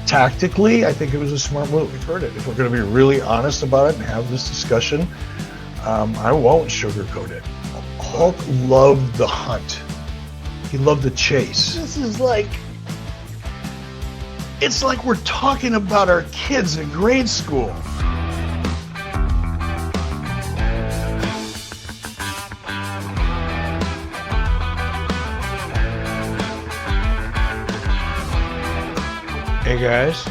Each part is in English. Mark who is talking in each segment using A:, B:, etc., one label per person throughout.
A: tactically, I think it was a smart move. We've heard it. If we're going to be really honest about it and have this discussion, I won't sugarcoat it. Hulk loved the hunt. He loved the chase. This is like, it's like we're talking about our kids in grade school. Hey guys.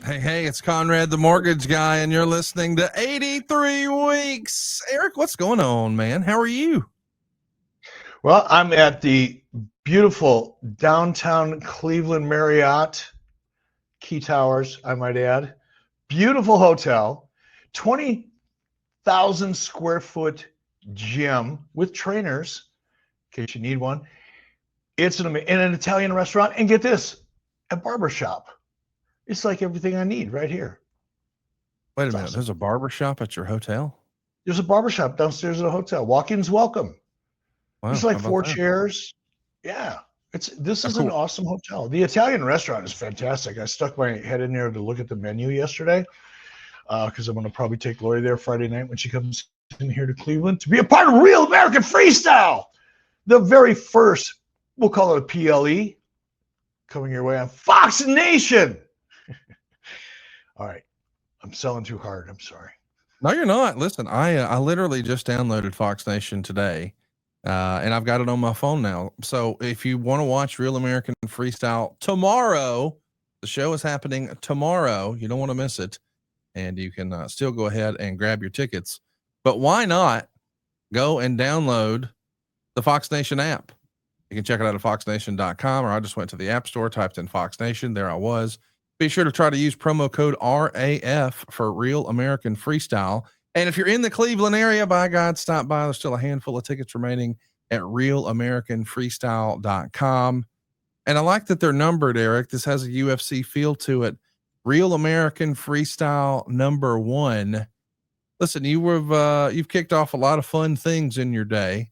B: Hey, it's Conrad the Mortgage Guy, and you're listening to 83 Weeks. Eric, what's going on, man? How are you?
A: Well, I'm at the beautiful downtown Cleveland Marriott, Key Towers, I might add. Beautiful hotel, 20,000 square foot gym with trainers, in case you need one. It's in an Italian restaurant, and get this, a barber shop. It's like everything I need right here.
B: Wait a minute. Awesome. There's a barber shop at your hotel?
A: There's a barber shop downstairs at the hotel. Walk-ins welcome. Wow, there's like 4 chairs. Yeah. This is an awesome hotel. The Italian restaurant is fantastic. I stuck my head in there to look at the menu yesterday because I'm going to probably take Lori there Friday night when she comes in here to Cleveland to be a part of Real American Freestyle. The very first, we'll call it a PLE, coming your way on Fox Nation. All right. I'm selling too hard. I'm sorry.
B: No, you're not. Listen, I literally just downloaded Fox Nation today, and I've got it on my phone now. So if you want to watch Real American Freestyle tomorrow, the show is happening tomorrow. You don't want to miss it, and you can still go ahead and grab your tickets. But why not go and download the Fox Nation app? You can check it out at foxnation.com, or I just went to the App Store, typed in Fox Nation. There I was. Be sure to try to use promo code RAF for Real American Freestyle. And if you're in the Cleveland area, by God, stop by. There's still a handful of tickets remaining at realamericanfreestyle.com. And I like that they're numbered, Eric. This has a UFC feel to it. Real American Freestyle number 1. Listen, you've kicked off a lot of fun things in your day.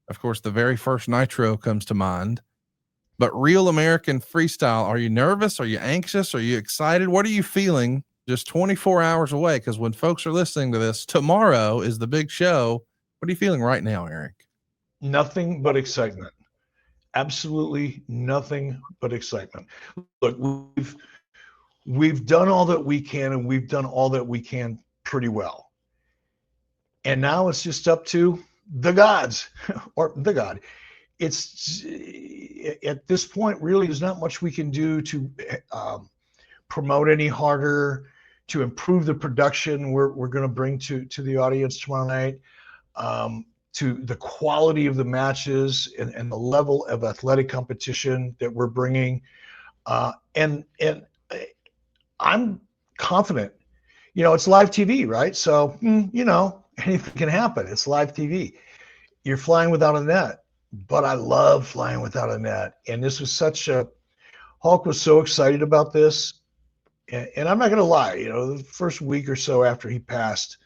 B: Of course, the very first Nitro comes to mind. But Real American Freestyle, are you nervous? Are you anxious? Are you excited? What are you feeling just 24 hours away? Because when folks are listening to this, tomorrow is the big show. What are you feeling right now, Eric?
A: Nothing but excitement. Absolutely nothing but excitement. Look, we've done all that we can, and we've done all that we can pretty well. And now it's just up to the gods or the God. It's at this point, really, there's not much we can do to promote any harder, to improve the production we're going to bring to the audience tomorrow night, to the quality of the matches and the level of athletic competition that we're bringing. And I'm confident. You know, it's live TV, right? So, anything can happen. It's live TV. You're flying without a net, but I love flying without a net. And this was Hulk was so excited about this. And I'm not going to lie, the first week or so after he passed,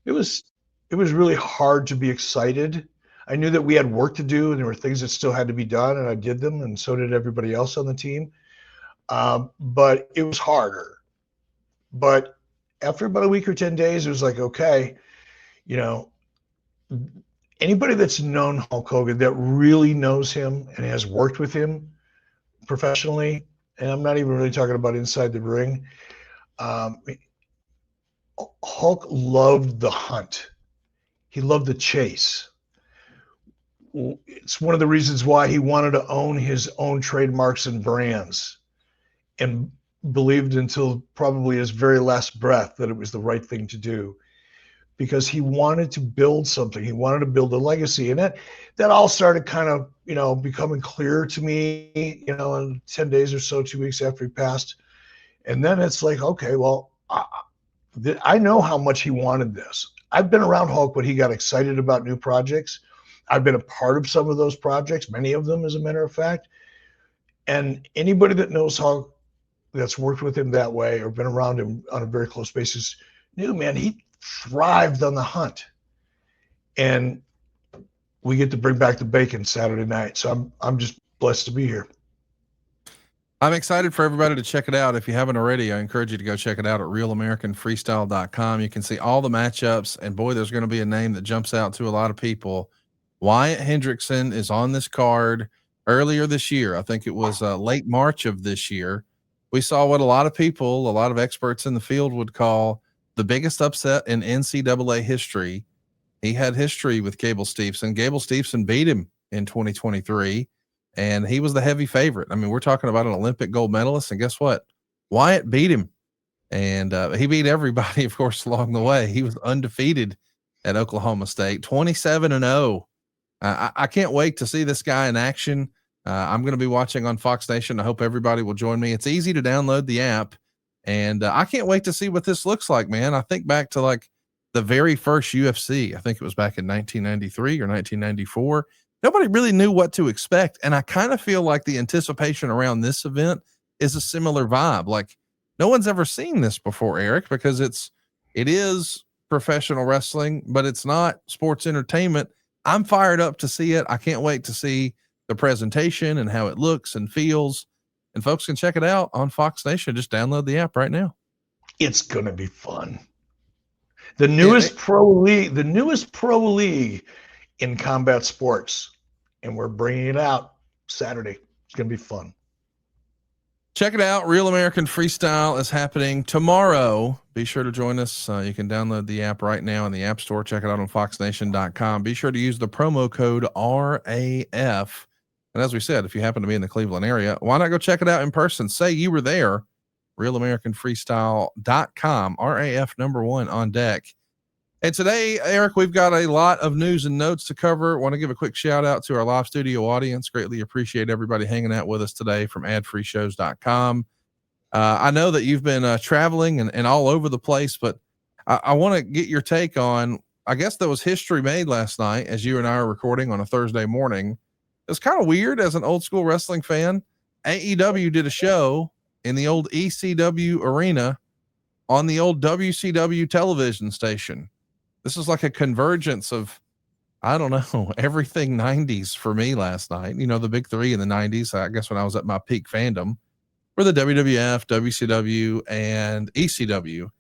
A: it was really hard to be excited. I knew that we had work to do and there were things that still had to be done, and I did them, and so did everybody else on the team. But it was harder. But after about a week or 10 days, it was like, okay, anybody that's known Hulk Hogan, that really knows him and has worked with him professionally, and I'm not even really talking about inside the ring, Hulk loved the hunt. He loved the chase. It's one of the reasons why he wanted to own his own trademarks and brands, and believed until probably his very last breath that it was the right thing to do, because he wanted to build something. He wanted to build a legacy. And that all started kind of, becoming clear to me, in 10 days or so, 2 weeks after he passed. And then it's like, okay, well, I know how much he wanted this. I've been around Hulk when he got excited about new projects. I've been a part of some of those projects, many of them, as a matter of fact. And anybody that knows Hulk, that's worked with him that way or been around him on a very close basis, knew, man, he thrived on the hunt. And we get to bring back the bacon Saturday night. So I'm just blessed to be here.
B: I'm excited for everybody to check it out. If you haven't already, I encourage you to go check it out at realamericanfreestyle.com. You can see all the matchups, and boy, there's going to be a name that jumps out to a lot of people. Wyatt Hendrickson is on this card earlier this year. I think it was late March of this year. We saw what a lot of people, a lot of experts in the field would call the biggest upset in NCAA history. He had history with Gable Steveson. Gable Steveson beat him in 2023. And he was the heavy favorite. I mean, we're talking about an Olympic gold medalist, and guess what? Wyatt beat him, and he beat everybody, of course, along the way. He was undefeated at Oklahoma State, 27-0. I can't wait to see this guy in action. I'm going to be watching on Fox Nation. I hope everybody will join me. It's easy to download the app, and I can't wait to see what this looks like, man. I think back to like the very first UFC. I think it was back in 1993 or 1994. Nobody really knew what to expect. And I kind of feel like the anticipation around this event is a similar vibe. Like no one's ever seen this before, Eric, because it is professional wrestling, but it's not sports entertainment. I'm fired up to see it. I can't wait to see the presentation and how it looks and feels. And folks can check it out on Fox Nation. Just download the app right now.
A: It's going to be fun. The newest pro league in combat sports, and we're bringing it out Saturday. It's going to be fun.
B: Check it out. Real American Freestyle is happening tomorrow. Be sure to join us. You can download the app right now in the App Store. Check it out on foxnation.com. Be sure to use the promo code RAF. And as we said, if you happen to be in the Cleveland area, why not go check it out in person? Say you were there. realamericanfreestyle.com. RAF #1 on deck. And today, Eric, we've got a lot of news and notes to cover. Want to give a quick shout out to our live studio audience. Greatly appreciate everybody hanging out with us today from adfreeshows.com. I know that you've been traveling and all over the place, but I want to get your take on, I guess there was history made last night as you and I are recording on a Thursday morning. It's kind of weird as an old school wrestling fan. AEW did a show in the old ECW Arena on the old WCW television station. This is like a convergence of, I don't know, everything 90s for me last night. You know, the big three in the 90s, I guess when I was at my peak fandom, were the WWF, WCW, and ECW.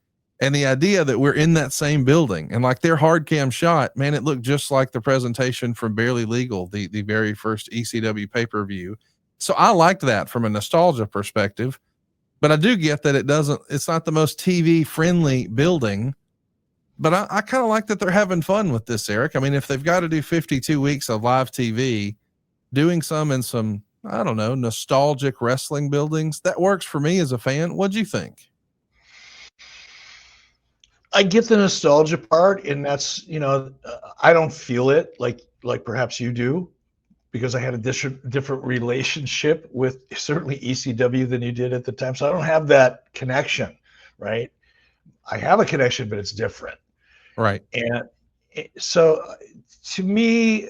B: And the idea that we're in that same building and like their hard cam shot, man, it looked just like the presentation from Barely Legal, the very first ECW pay-per-view. So I liked that from a nostalgia perspective, but I do get that it's not the most TV friendly building. But I kind of like that they're having fun with this, Eric. I mean, if they've got to do 52 weeks of live TV, doing some in some, I don't know, nostalgic wrestling buildings, that works for me as a fan. What'd you think?
A: I get the nostalgia part, and that's, I don't feel it like perhaps you do, because I had a different relationship with certainly ECW than you did at the time. So I don't have that connection, right? I have a connection, but it's different.
B: Right.
A: And so to me,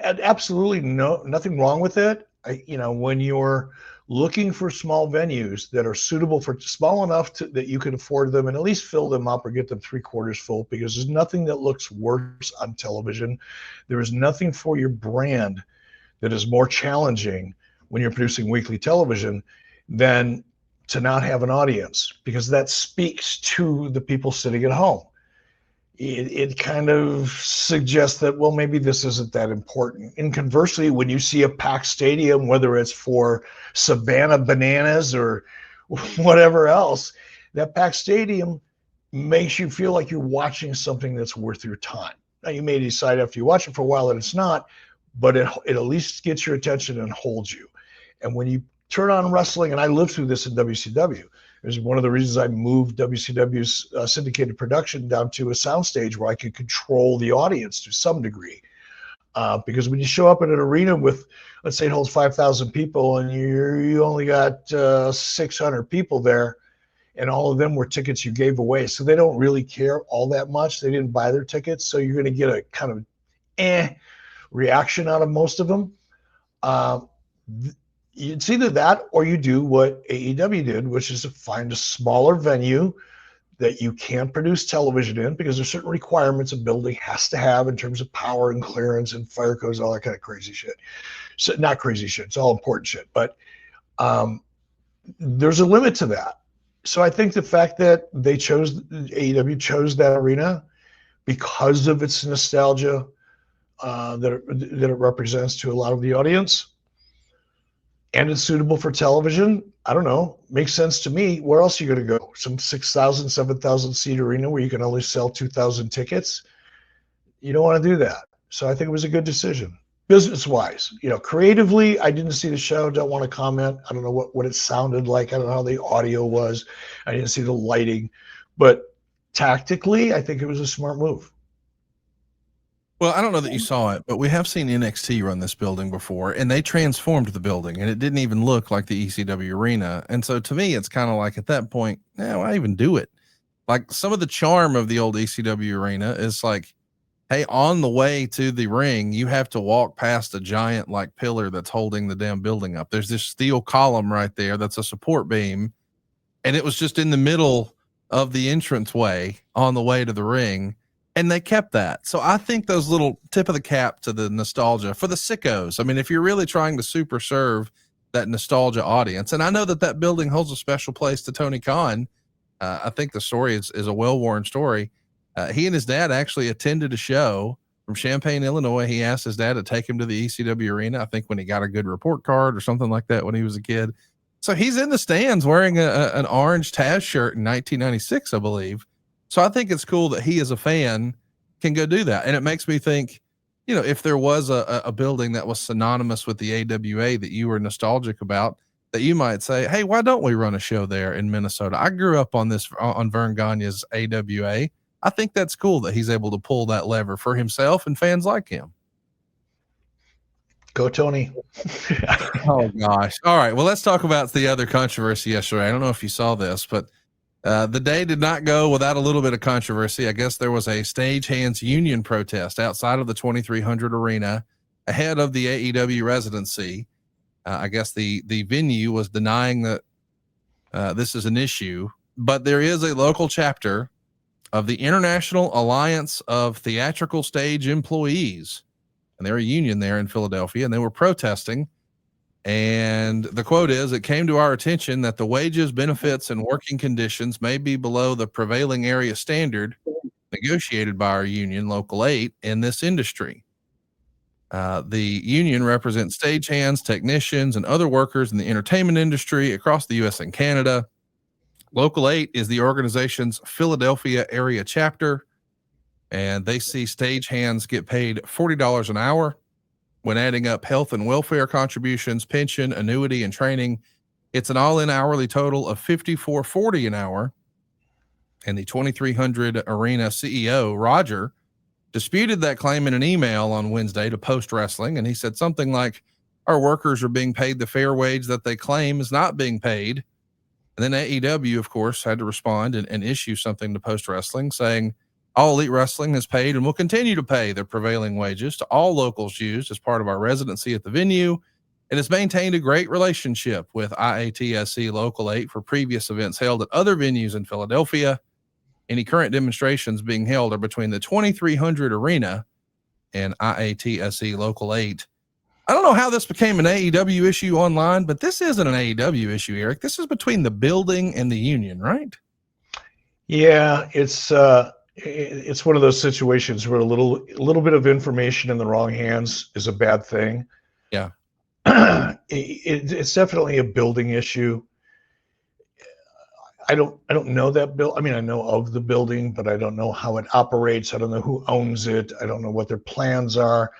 A: absolutely nothing wrong with it. When you're looking for small venues that are suitable for small enough that you can afford them and at least fill them up or get them 3/4 full, because there's nothing that looks worse on television. There is nothing for your brand that is more challenging when you're producing weekly television than to not have an audience, because that speaks to the people sitting at home. It kind of suggests that, well, maybe this isn't that important. And conversely, when you see a packed stadium, whether it's for Savannah Bananas or whatever else, that packed stadium makes you feel like you're watching something that's worth your time. Now, you may decide after you watch it for a while that it's not, but it at least gets your attention and holds you. And when you turn on wrestling, and I lived through this in WCW. It was one of the reasons I moved WCW's syndicated production down to a soundstage where I could control the audience to some degree. Because when you show up in an arena with, let's say it holds 5,000 people, and you only got 600 people there, and all of them were tickets you gave away. So they don't really care all that much. They didn't buy their tickets. So you're going to get a kind of reaction out of most of them. It's either that or you do what AEW did, which is to find a smaller venue that you can produce television in, because there's certain requirements a building has to have in terms of power and clearance and fire codes, all that kind of crazy shit. So not crazy shit, it's all important shit. But there's a limit to that. So I think the fact that AEW chose that arena because of its nostalgia that it represents to a lot of the audience, and it's suitable for television, I don't know, makes sense to me. Where else are you going to go? Some 6,000, 7,000 seat arena where you can only sell 2,000 tickets? You don't want to do that. So I think it was a good decision. Business-wise, creatively, I didn't see the show. Don't want to comment. I don't know what it sounded like. I don't know how the audio was. I didn't see the lighting. But tactically, I think it was a smart move.
B: Well, I don't know that you saw it, but we have seen NXT run this building before, and they transformed the building, and it didn't even look like the ECW Arena. And so to me, it's kind of like at that point, why even do it? Like some of the charm of the old ECW Arena is like, hey, on the way to the ring, you have to walk past a giant like pillar that's holding the damn building up. There's this steel column right there that's a support beam, and it was just in the middle of the entranceway on the way to the ring, and they kept that. So I think those little tip of the cap to the nostalgia for the sickos. I mean, if you're really trying to super serve that nostalgia audience, and I know that building holds a special place to Tony Khan. I think the story is a well-worn story. He and his dad actually attended a show from Champaign, Illinois. He asked his dad to take him to the ECW Arena, I think when he got a good report card or something like that when he was a kid. So he's in the stands wearing an orange Taz shirt in 1996, I believe. So I think it's cool that he as a fan can go do that. And it makes me think, if there was a building that was synonymous with the AWA that you were nostalgic about, that you might say, hey, why don't we run a show there in Minnesota? I grew up on Vern Gagne's AWA. I think that's cool that he's able to pull that lever for himself and fans like him.
A: Go, Tony.
B: Oh, gosh. All right. Well, let's talk about the other controversy yesterday. I don't know if you saw this, but the day did not go without a little bit of controversy. I guess there was a stagehands union protest outside of the 2300 arena ahead of the AEW residency. I guess the venue was denying that this is an issue, but there is a local chapter of the International Alliance of Theatrical Stage Employees, and they're a union there in Philadelphia, and they were protesting. And the quote is, "It came to our attention that the wages, benefits, and working conditions may be below the prevailing area standard negotiated by our union, Local 8, in this industry. The union represents stagehands, technicians, and other workers in the entertainment industry across the U.S. and Canada. Local 8 is the organization's Philadelphia area chapter, and they see stagehands get paid $40 an hour. When adding up health and welfare contributions, pension, annuity, and training, it's an all-in hourly total of $54.40 an hour." And the 2300 Arena CEO, Roger, disputed that claim in an email on Wednesday to Post Wrestling, and he said something like, "Our workers are being paid the fair wage that they claim is not being paid." And then AEW, of course, had to respond and issue something to Post Wrestling saying, "All Elite Wrestling has paid and will continue to pay the prevailing wages to all locals used as part of our residency at the venue. It has maintained a great relationship with IATSE Local 8 for previous events held at other venues in Philadelphia. Any current demonstrations being held are between the 2300 Arena and IATSE Local 8. I don't know how this became an AEW issue online, but this isn't an AEW issue, Eric. This is between the building and the union, right?
A: Yeah, it's one of those situations where a little bit of information in the wrong hands is a bad thing.
B: Yeah.
A: It's definitely a building issue. I don't know that build. I mean, I know of the building, but I don't know how it operates. I don't know who owns it. I don't know what their plans are.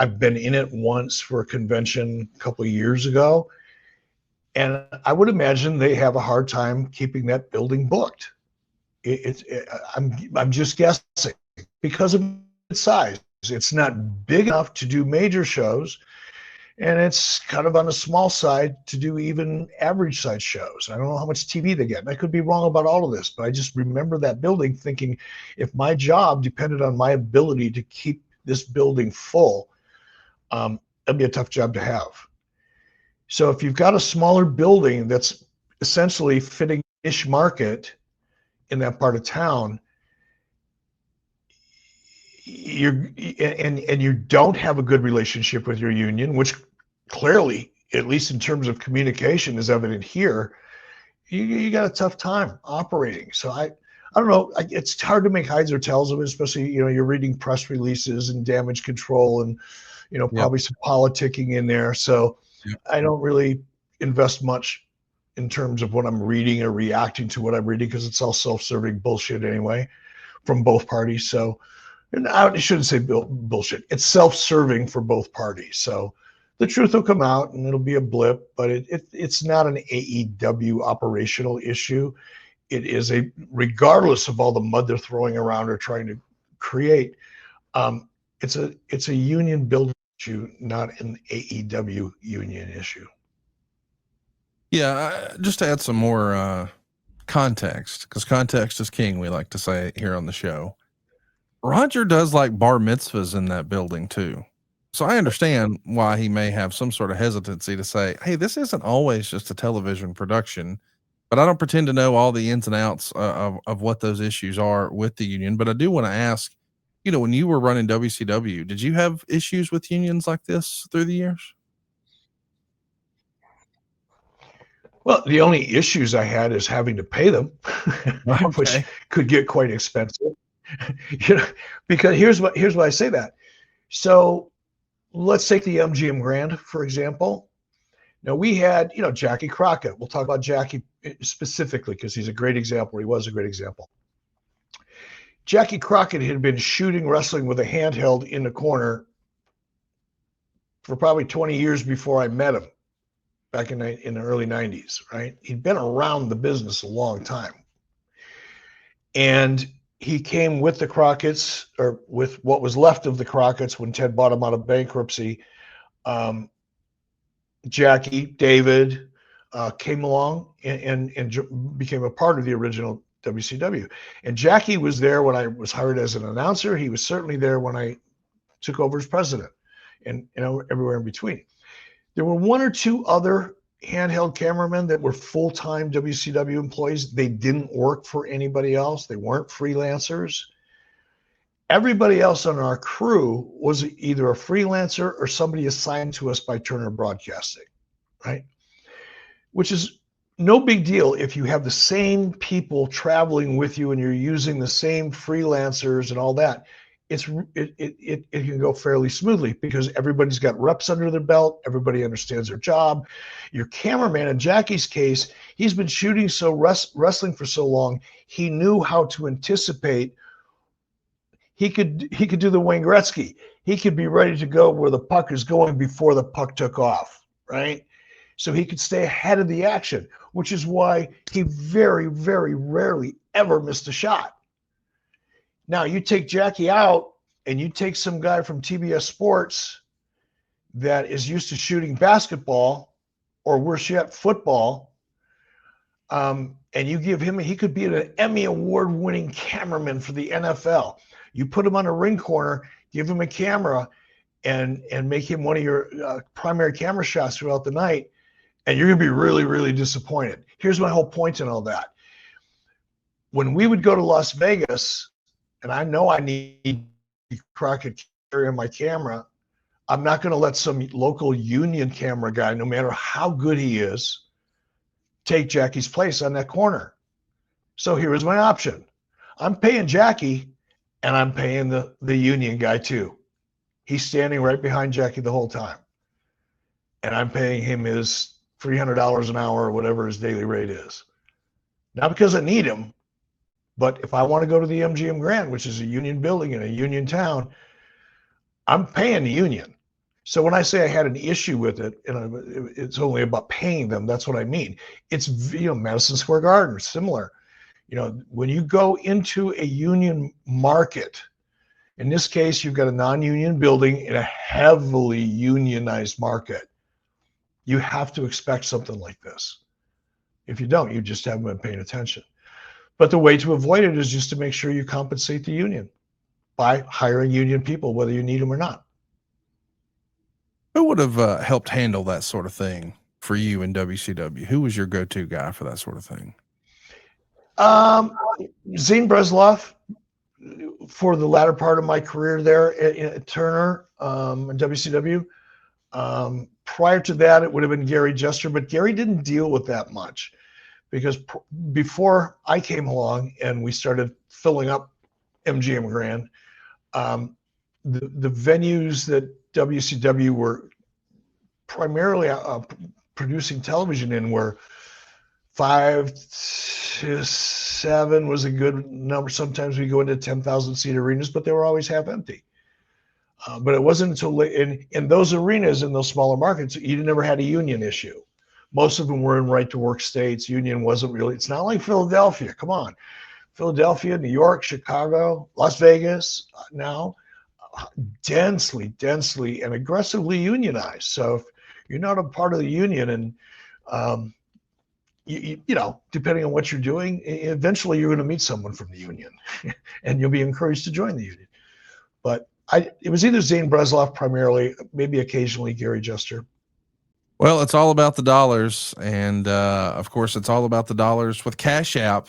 A: I've been in it once for a convention a couple of years ago, and I would imagine they have a hard time keeping that building booked. I'm just guessing because of its size. It's not big enough to do major shows, and it's kind of on the small side to do even average size shows. I don't know how much TV they get. And I could be wrong about all of this, but I just remember that building thinking, if my job depended on my ability to keep this building full, that'd be a tough job to have. So if you've got a smaller building that's essentially fitting niche market in that part of town, you don't have a good relationship with your union, which clearly, at least in terms of communication, is evident here. you got a tough time operating. So I don't know. It's hard to make heads or tails of it, especially, you're reading press releases and damage control and, probably some politicking in there. So I don't really invest much in terms of what I'm reading or reacting to what I'm reading, because it's all self-serving bullshit anyway from both parties. So, and I shouldn't say bullshit. It's self-serving for both parties. So the truth will come out and it'll be a blip, but it's not an AEW operational issue. It is regardless of all the mud they're throwing around or trying to create, it's a union building issue, not an AEW union issue.
B: Yeah, just to add some more context, because context is king, we like to say here on the show. Roger does like bar mitzvahs in that building too. So I understand why he may have some sort of hesitancy to say, hey, this isn't always just a television production, but I don't pretend to know all the ins and outs of what those issues are with the union. But I do want to ask, when you were running WCW, did you have issues with unions like this through the years?
A: Well, the only issues I had is having to pay them, which could get quite expensive. Because here's why I say that. So let's take the MGM Grand, for example. Now we had, Jackie Crockett. We'll talk about Jackie specifically because he's a great example. He was a great example. Jackie Crockett had been shooting wrestling with a handheld in the corner for probably 20 years before I met him back in the early 90s, right? He'd been around the business a long time. And he came with the Crockett's, or with what was left of the Crockett's when Ted bought him out of bankruptcy. Jackie, David came along and became a part of the original WCW. And Jackie was there when I was hired as an announcer. He was certainly there when I took over as president, and everywhere in between. There were one or two other handheld cameramen that were full-time WCW employees. They didn't work for anybody else. They weren't freelancers. Everybody else on our crew was either a freelancer or somebody assigned to us by Turner Broadcasting, right? Which is no big deal if you have the same people traveling with you and you're using the same freelancers and all that. It can go fairly smoothly because everybody's got reps under their belt. Everybody understands their job. Your cameraman, in Jackie's case, he's been shooting wrestling for so long, he knew how to anticipate. He could do the Wayne Gretzky. He could be ready to go where the puck is going before the puck took off, right? So he could stay ahead of the action, which is why he very, very rarely ever missed a shot. Now, you take Jackie out and you take some guy from TBS Sports that is used to shooting basketball or worse yet, football, and you give him, he could be an Emmy Award-winning cameraman for the NFL. You put him on a ring corner, give him a camera, and make him one of your primary camera shots throughout the night, and you're going to be really, really disappointed. Here's my whole point in all that. When we would go to Las Vegas, and I know I need Crockett carrying my camera, I'm not going to let some local union camera guy, no matter how good he is, take Jackie's place on that corner. So here is my option. I'm paying Jackie, and I'm paying the union guy too. He's standing right behind Jackie the whole time. And I'm paying him his $300 an hour or whatever his daily rate is. Not because I need him, but if I want to go to the MGM Grand, which is a union building in a union town, I'm paying the union. So when I say I had an issue with it, and it's only about paying them, that's what I mean. It's, Madison Square Garden, similar. When you go into a union market, in this case, you've got a non-union building in a heavily unionized market. You have to expect something like this. If you don't, you just haven't been paying attention. But the way to avoid it is just to make sure you compensate the union by hiring union people, whether you need them or not.
B: Who would have helped handle that sort of thing for you in WCW? Who was your go-to guy for that sort of thing?
A: Zane Bresloff, for the latter part of my career there at Turner and WCW. Prior to that, it would have been Gary Jester, but Gary didn't deal with that much because before I came along and we started filling up MGM Grand, the venues that WCW were primarily producing television in were 5 to 7 was a good number. Sometimes we go into 10,000 seat arenas, but they were always half empty. But it wasn't until late in those arenas, in those smaller markets, you never had a union issue. Most of them were in right to work states. Union wasn't really, it's not like Philadelphia. Come on. Philadelphia, New York, Chicago, Las Vegas now, densely and aggressively unionized. So if you're not a part of the union and, you know, depending on what you're doing, eventually you're going to meet someone from the union and you'll be encouraged to join the union. But it was either Zane Bresloff primarily, maybe occasionally Gary Jester.
B: Well, it's all about the dollars. And, of course, it's all about the dollars with Cash App.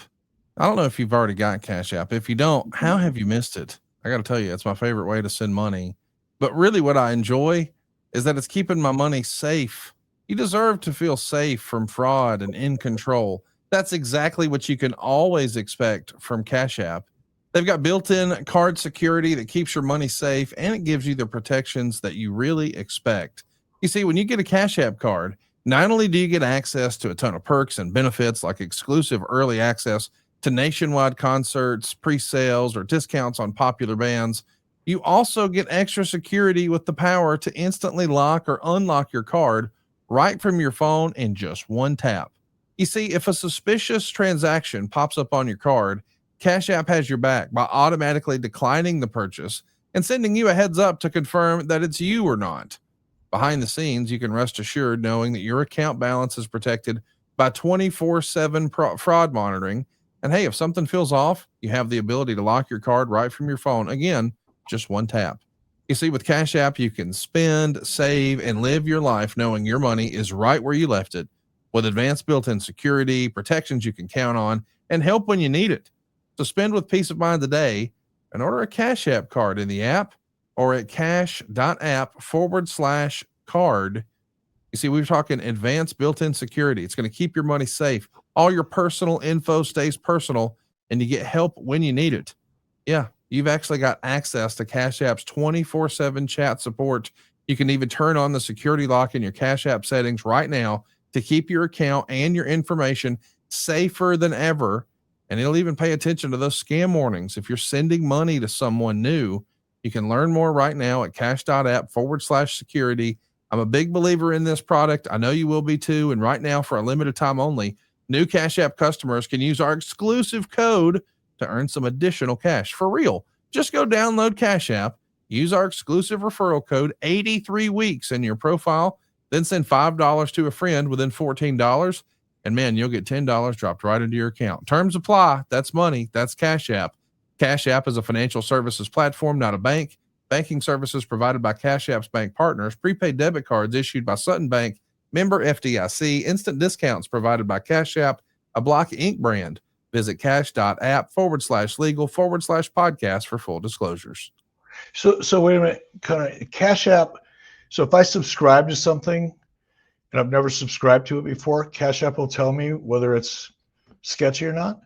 B: I don't know if you've already got Cash App. If you don't, how have you missed it? I got to tell you, it's my favorite way to send money. But really what I enjoy is that it's keeping my money safe. You deserve to feel safe from fraud and in control. That's exactly what you can always expect from Cash App. They've got built-in card security that keeps your money safe, and it gives you the protections that you really expect. You see, when you get a Cash App card, not only do you get access to a ton of perks and benefits like exclusive early access to nationwide concerts, pre-sales, or discounts on popular bands, you also get extra security with the power to instantly lock or unlock your card right from your phone in just one tap. You see, if a suspicious transaction pops up on your card, Cash App has your back by automatically declining the purchase and sending you a heads up to confirm that it's you or not. Behind the scenes, you can rest assured knowing that your account balance is protected by 24/7 fraud monitoring. And hey, if something feels off, you have the ability to lock your card right from your phone. Again, just one tap. You see, with Cash App, you can spend, save, and live your life knowing your money is right where you left it, with advanced built-in security, protections you can count on, and help when you need it. So spend with peace of mind today and order a Cash App card in the app or at cash.app/card. You see, we're talking advanced built-in security. It's going to keep your money safe. All your personal info stays personal, and you get help when you need it. Yeah, you've actually got access to Cash App's 24/7 chat support. You can even turn on the security lock in your Cash App settings right now to keep your account and your information safer than ever. And it'll even pay attention to those scam warnings. If you're sending money to someone new, you can learn more right now at cash.app/security. I'm a big believer in this product. I know you will be too. And right now, for a limited time only, new Cash App customers can use our exclusive code to earn some additional cash. For real, just go download Cash App, use our exclusive referral code 83 weeks in your profile, then send $5 to a friend within $14. And man, you'll get $10 dropped right into your account. Terms apply. That's money. That's Cash App. Cash App is a financial services platform, not a bank. Banking services provided by Cash App's bank partners. Prepaid debit cards issued by Sutton Bank. Member FDIC. Instant discounts provided by Cash App, a Block Inc. brand. Visit cash.app/legal/podcast for full disclosures.
A: So wait a minute, kind of Cash App. So if I subscribe to something and I've never subscribed to it before, Cash App will tell me whether it's sketchy or not?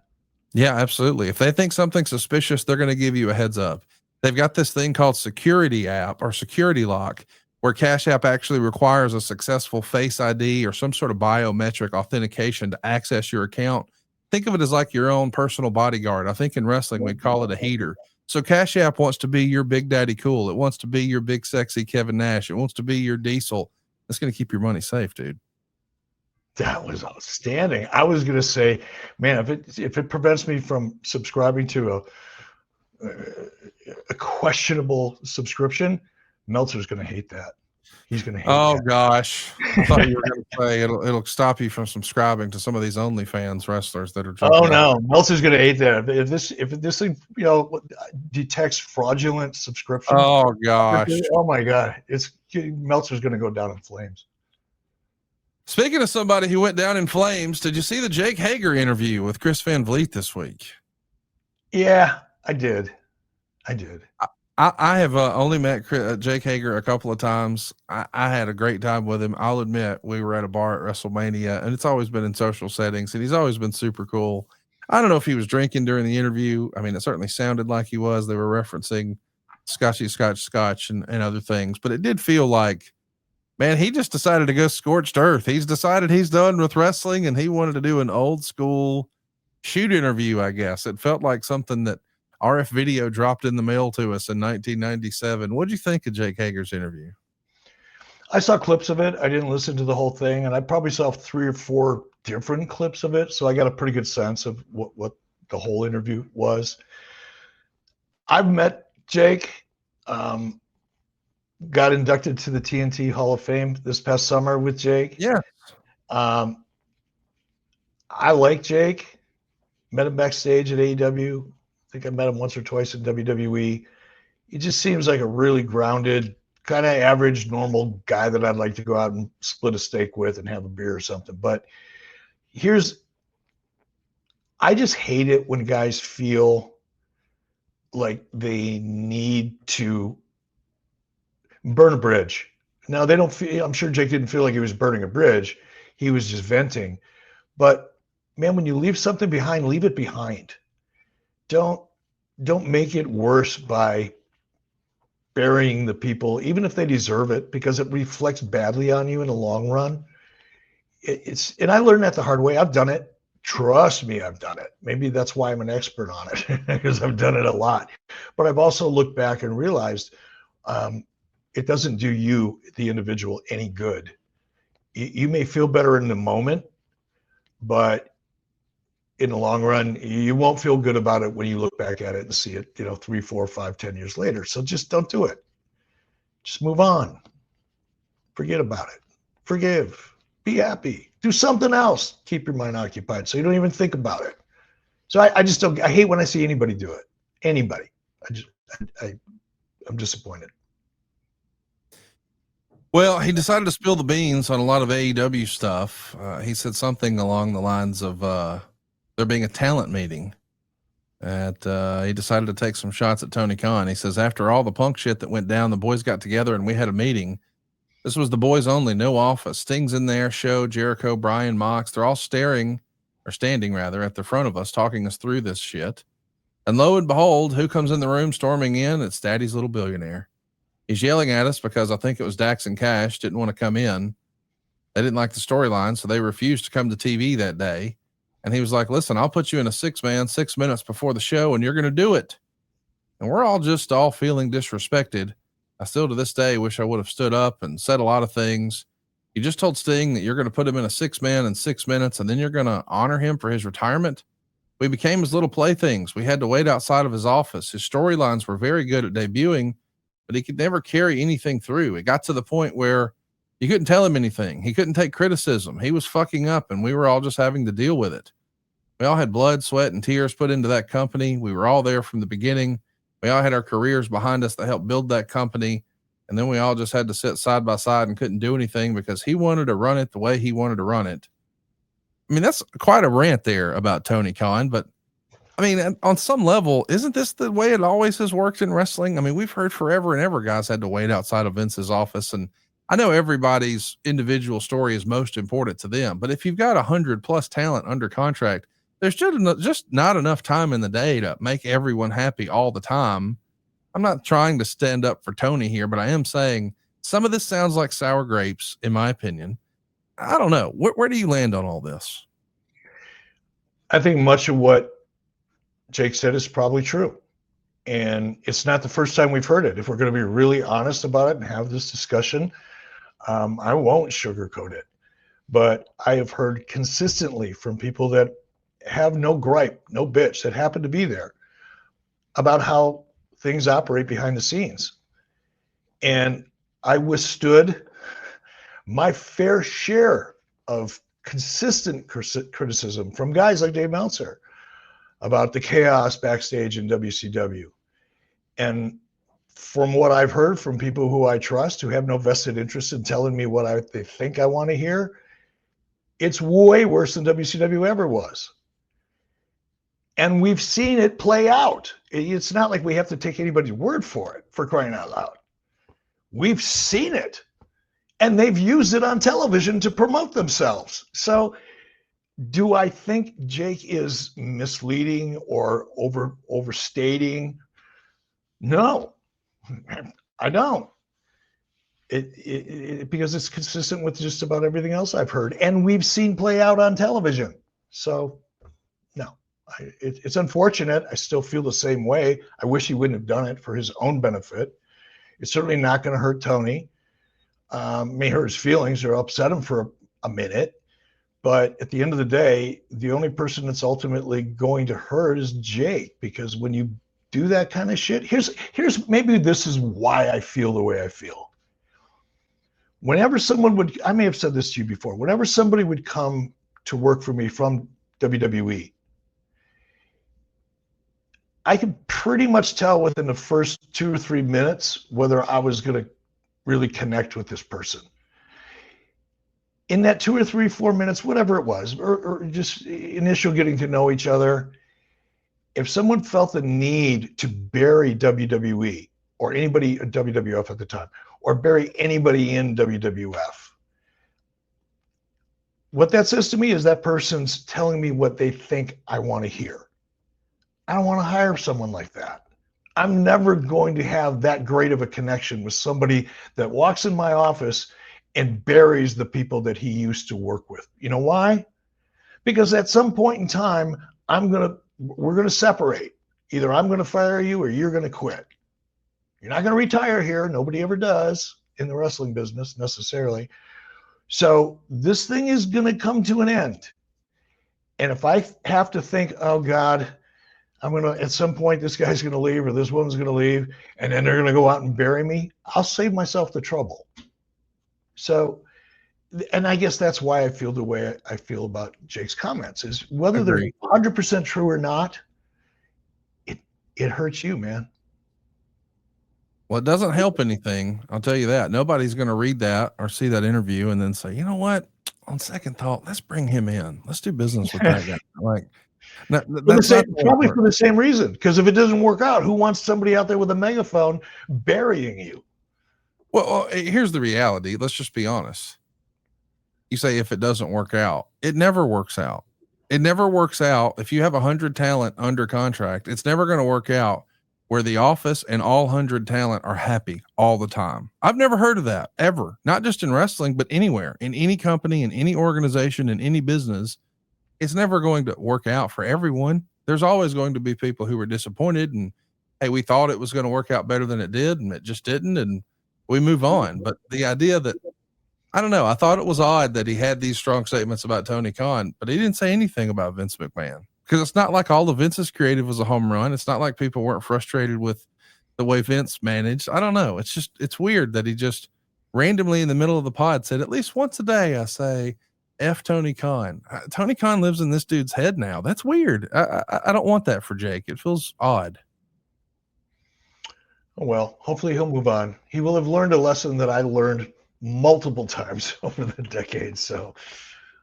B: Yeah, absolutely. If they think something's suspicious, they're going to give you a heads up. They've got this thing called Security App or Security Lock, where Cash App actually requires a successful Face ID or some sort of biometric authentication to access your account. Think of it as like your own personal bodyguard. I think in wrestling, we'd call it a heater. So Cash App wants to be your Big Daddy Cool. It wants to be your big, sexy Kevin Nash. It wants to be your Diesel. That's going to keep your money safe, dude.
A: That was outstanding. I was going to say, man, if it prevents me from subscribing to a questionable subscription, Meltzer's going to hate that. He's going to hate that.
B: Oh gosh, I thought you were going to say it'll stop you from subscribing to some of these OnlyFans wrestlers that are.
A: Oh no, Meltzer's going to hate that. If this thing, detects fraudulent subscription.
B: Oh gosh.
A: Oh my God, Meltzer's going to go down in flames.
B: Speaking of somebody who went down in flames, did you see the Jake Hager interview with Chris Van Vliet this week?
A: Yeah, I did.
B: I have only met Jake Hager a couple of times. I had a great time with him. I'll admit we were at a bar at WrestleMania, and it's always been in social settings, and he's always been super cool. I don't know if he was drinking during the interview. I mean, it certainly sounded like he was. They were referencing Scotch and other things, but it did feel like, man, he just decided to go scorched earth. He's decided he's done with wrestling, and he wanted to do an old school shoot interview, I guess. It felt like something that RF Video dropped in the mail to us in 1997. What'd you think of Jake Hager's interview?
A: I saw clips of it. I didn't listen to the whole thing, and I probably saw 3 or 4 different clips of it, so I got a pretty good sense of what the whole interview was. I've met Jake, got inducted to the TNT Hall of Fame this past summer with Jake.
B: Yeah.
A: I like Jake. Met him backstage at AEW. I think I met him once or twice in WWE. He just seems like a really grounded, kind of average, normal guy that I'd like to go out and split a steak with and have a beer or something. But I just hate it when guys feel like they need to burn a bridge. Now, they don't feel, I'm sure Jake didn't feel like he was burning a bridge. He was just venting. But man, when you leave something behind, leave it behind. Don't make it worse by burying the people, even if they deserve it, because it reflects badly on you in the long run. And I learned that the hard way. I've done it. Trust me, I've done it. Maybe that's why I'm an expert on it, because I've done it a lot. But I've also looked back and realized it doesn't do you, the individual, any good. You may feel better in the moment, but in the long run, you won't feel good about it when you look back at it and see it, 3, 4, 5, 10 years later. So just don't do it. Just move on. Forget about it. Forgive. Be happy. Do something else. Keep your mind occupied so you don't even think about it. So I just don't. I hate when I see anybody do it. Anybody. I'm disappointed.
B: Well, he decided to spill the beans on a lot of AEW stuff. He said something along the lines of there being a talent meeting. He decided to take some shots at Tony Khan. He says, after all the punk shit that went down, the boys got together and we had a meeting. This was the boys only, no office. Sting's in there, Show, Jericho, Brian, Mox. They're all standing rather, at the front of us, talking us through this shit. And lo and behold, who comes in the room storming in? It's Daddy's Little Billionaire. He's yelling at us because I think it was Dax and Cash didn't want to come in. They didn't like the storyline, so they refused to come to TV that day. And he was like, listen, I'll put you in a 6-man 6 minutes before the show, and you're going to do it. And we're all feeling disrespected. I still to this day wish I would have stood up and said a lot of things. You just told Sting that you're going to put him in a 6-man in 6 minutes, and then you're going to honor him for his retirement. We became his little playthings. We had to wait outside of his office. His storylines were very good at debuting, but he could never carry anything through. It got to the point where you couldn't tell him anything. He couldn't take criticism. He was fucking up, and we were all just having to deal with it. We all had blood, sweat, and tears put into that company. We were all there from the beginning. We all had our careers behind us that helped build that company. And then we all just had to sit side by side and couldn't do anything because he wanted to run it the way he wanted to run it. I mean, that's quite a rant there about Tony Khan, but I mean, on some level, isn't this the way it always has worked in wrestling? I mean, we've heard forever and ever guys had to wait outside of Vince's office. And I know everybody's individual story is most important to them, but if you've got 100+ talent under contract, there's just not enough time in the day to make everyone happy all the time. I'm not trying to stand up for Tony here, but I am saying some of this sounds like sour grapes, in my opinion. I don't know. Where do you land on all this?
A: I think much of what Jake said is probably true. And it's not the first time we've heard it. If we're going to be really honest about it and have this discussion, I won't sugarcoat it. But I have heard consistently from people that have no gripe, no bitch, that happen to be there about how things operate behind the scenes. And I withstood my fair share of consistent criticism from guys like Dave Meltzer about the chaos backstage in WCW. And from what I've heard from people who I trust, who have no vested interest in telling me what they think I want to hear, it's way worse than WCW ever was. And we've seen it play out. It's not like we have to take anybody's word for it, for crying out loud. We've seen it. And they've used it on television to promote themselves. So do I think Jake is misleading or overstating? No, I don't. Because it's consistent with just about everything else I've heard. And we've seen play out on television. So no, it's unfortunate. I still feel the same way. I wish he wouldn't have done it for his own benefit. It's certainly not going to hurt Tony. May hurt his feelings or upset him for a minute. But at the end of the day, the only person that's ultimately going to hurt is Jake, because when you do that kind of shit, here's maybe this is why I feel the way I feel. Whenever someone would, I may have said this to you before, whenever somebody would come to work for me from WWE, I could pretty much tell within the first 2 or 3 minutes whether I was going to really connect with this person. In that 2 or 3, 4 minutes, whatever it was, or just initial getting to know each other, if someone felt the need to bury WWE or anybody at WWF at the time, or bury anybody in WWF, what that says to me is that person's telling me what they think I want to hear. I don't want to hire someone like that. I'm never going to have that great of a connection with somebody that walks in my office and buries the people that he used to work with. You know why? Because at some point in time, we're going to separate. Either I'm going to fire you or you're going to quit. You're not going to retire here. Nobody ever does in the wrestling business necessarily. So this thing is going to come to an end. And if I have to think, oh God, at some point, this guy's going to leave or this woman's going to leave, and then they're going to go out and bury me, I'll save myself the trouble. So, and I guess that's why I feel the way I feel about Jake's comments, is whether they're 100% true or not, it hurts you, man.
B: Well, it doesn't help anything. I'll tell you that. Nobody's going to read that or see that interview and then say, you know what? On second thought, let's bring him in. Let's do business with that guy. Like, no, that's
A: probably for the same reason. Because if it doesn't work out, who wants somebody out there with a megaphone burying you?
B: Well, here's the reality. Let's just be honest. You say if it doesn't work out, it never works out. It never works out. If you have 100 talent under contract, it's never going to work out where the office and all 100 talent are happy all the time. I've never heard of that ever. Not just in wrestling, but anywhere, in any company, in any organization, in any business. It's never going to work out for everyone. There's always going to be people who were disappointed and, hey, we thought it was going to work out better than it did, and it just didn't, and we move on. But the idea that, I don't know, I thought it was odd that he had these strong statements about Tony Khan, but he didn't say anything about Vince McMahon, because it's not like all of Vince's creative was a home run. It's not like people weren't frustrated with the way Vince managed. I don't know. It's weird that he just randomly in the middle of the pod said, at least once a day, I say, F Tony Khan. Tony Khan lives in this dude's head now. That's weird. I don't want that for Jake. It feels odd.
A: Well, hopefully he'll move on. He will have learned a lesson that I learned multiple times over the decades. So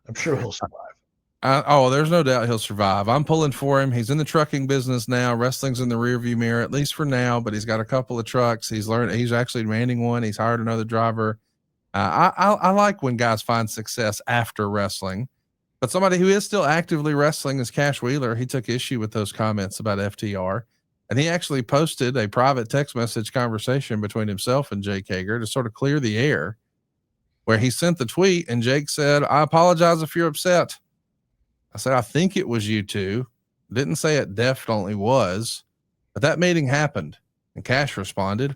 A: I'm sure he'll survive.
B: There's no doubt he'll survive. I'm pulling for him. He's in the trucking business now. Wrestling's in the rearview mirror, at least for now, but he's got a couple of trucks. He's actually manning one. He's hired another driver. I like when guys find success after wrestling, but somebody who is still actively wrestling is Cash Wheeler. He took issue with those comments about FTR, and he actually posted a private text message conversation between himself and Jake Hager to sort of clear the air, where he sent the tweet and Jake said, I apologize if you're upset. I said, I think it was you two. Didn't say it definitely was, but that meeting happened. And Cash responded,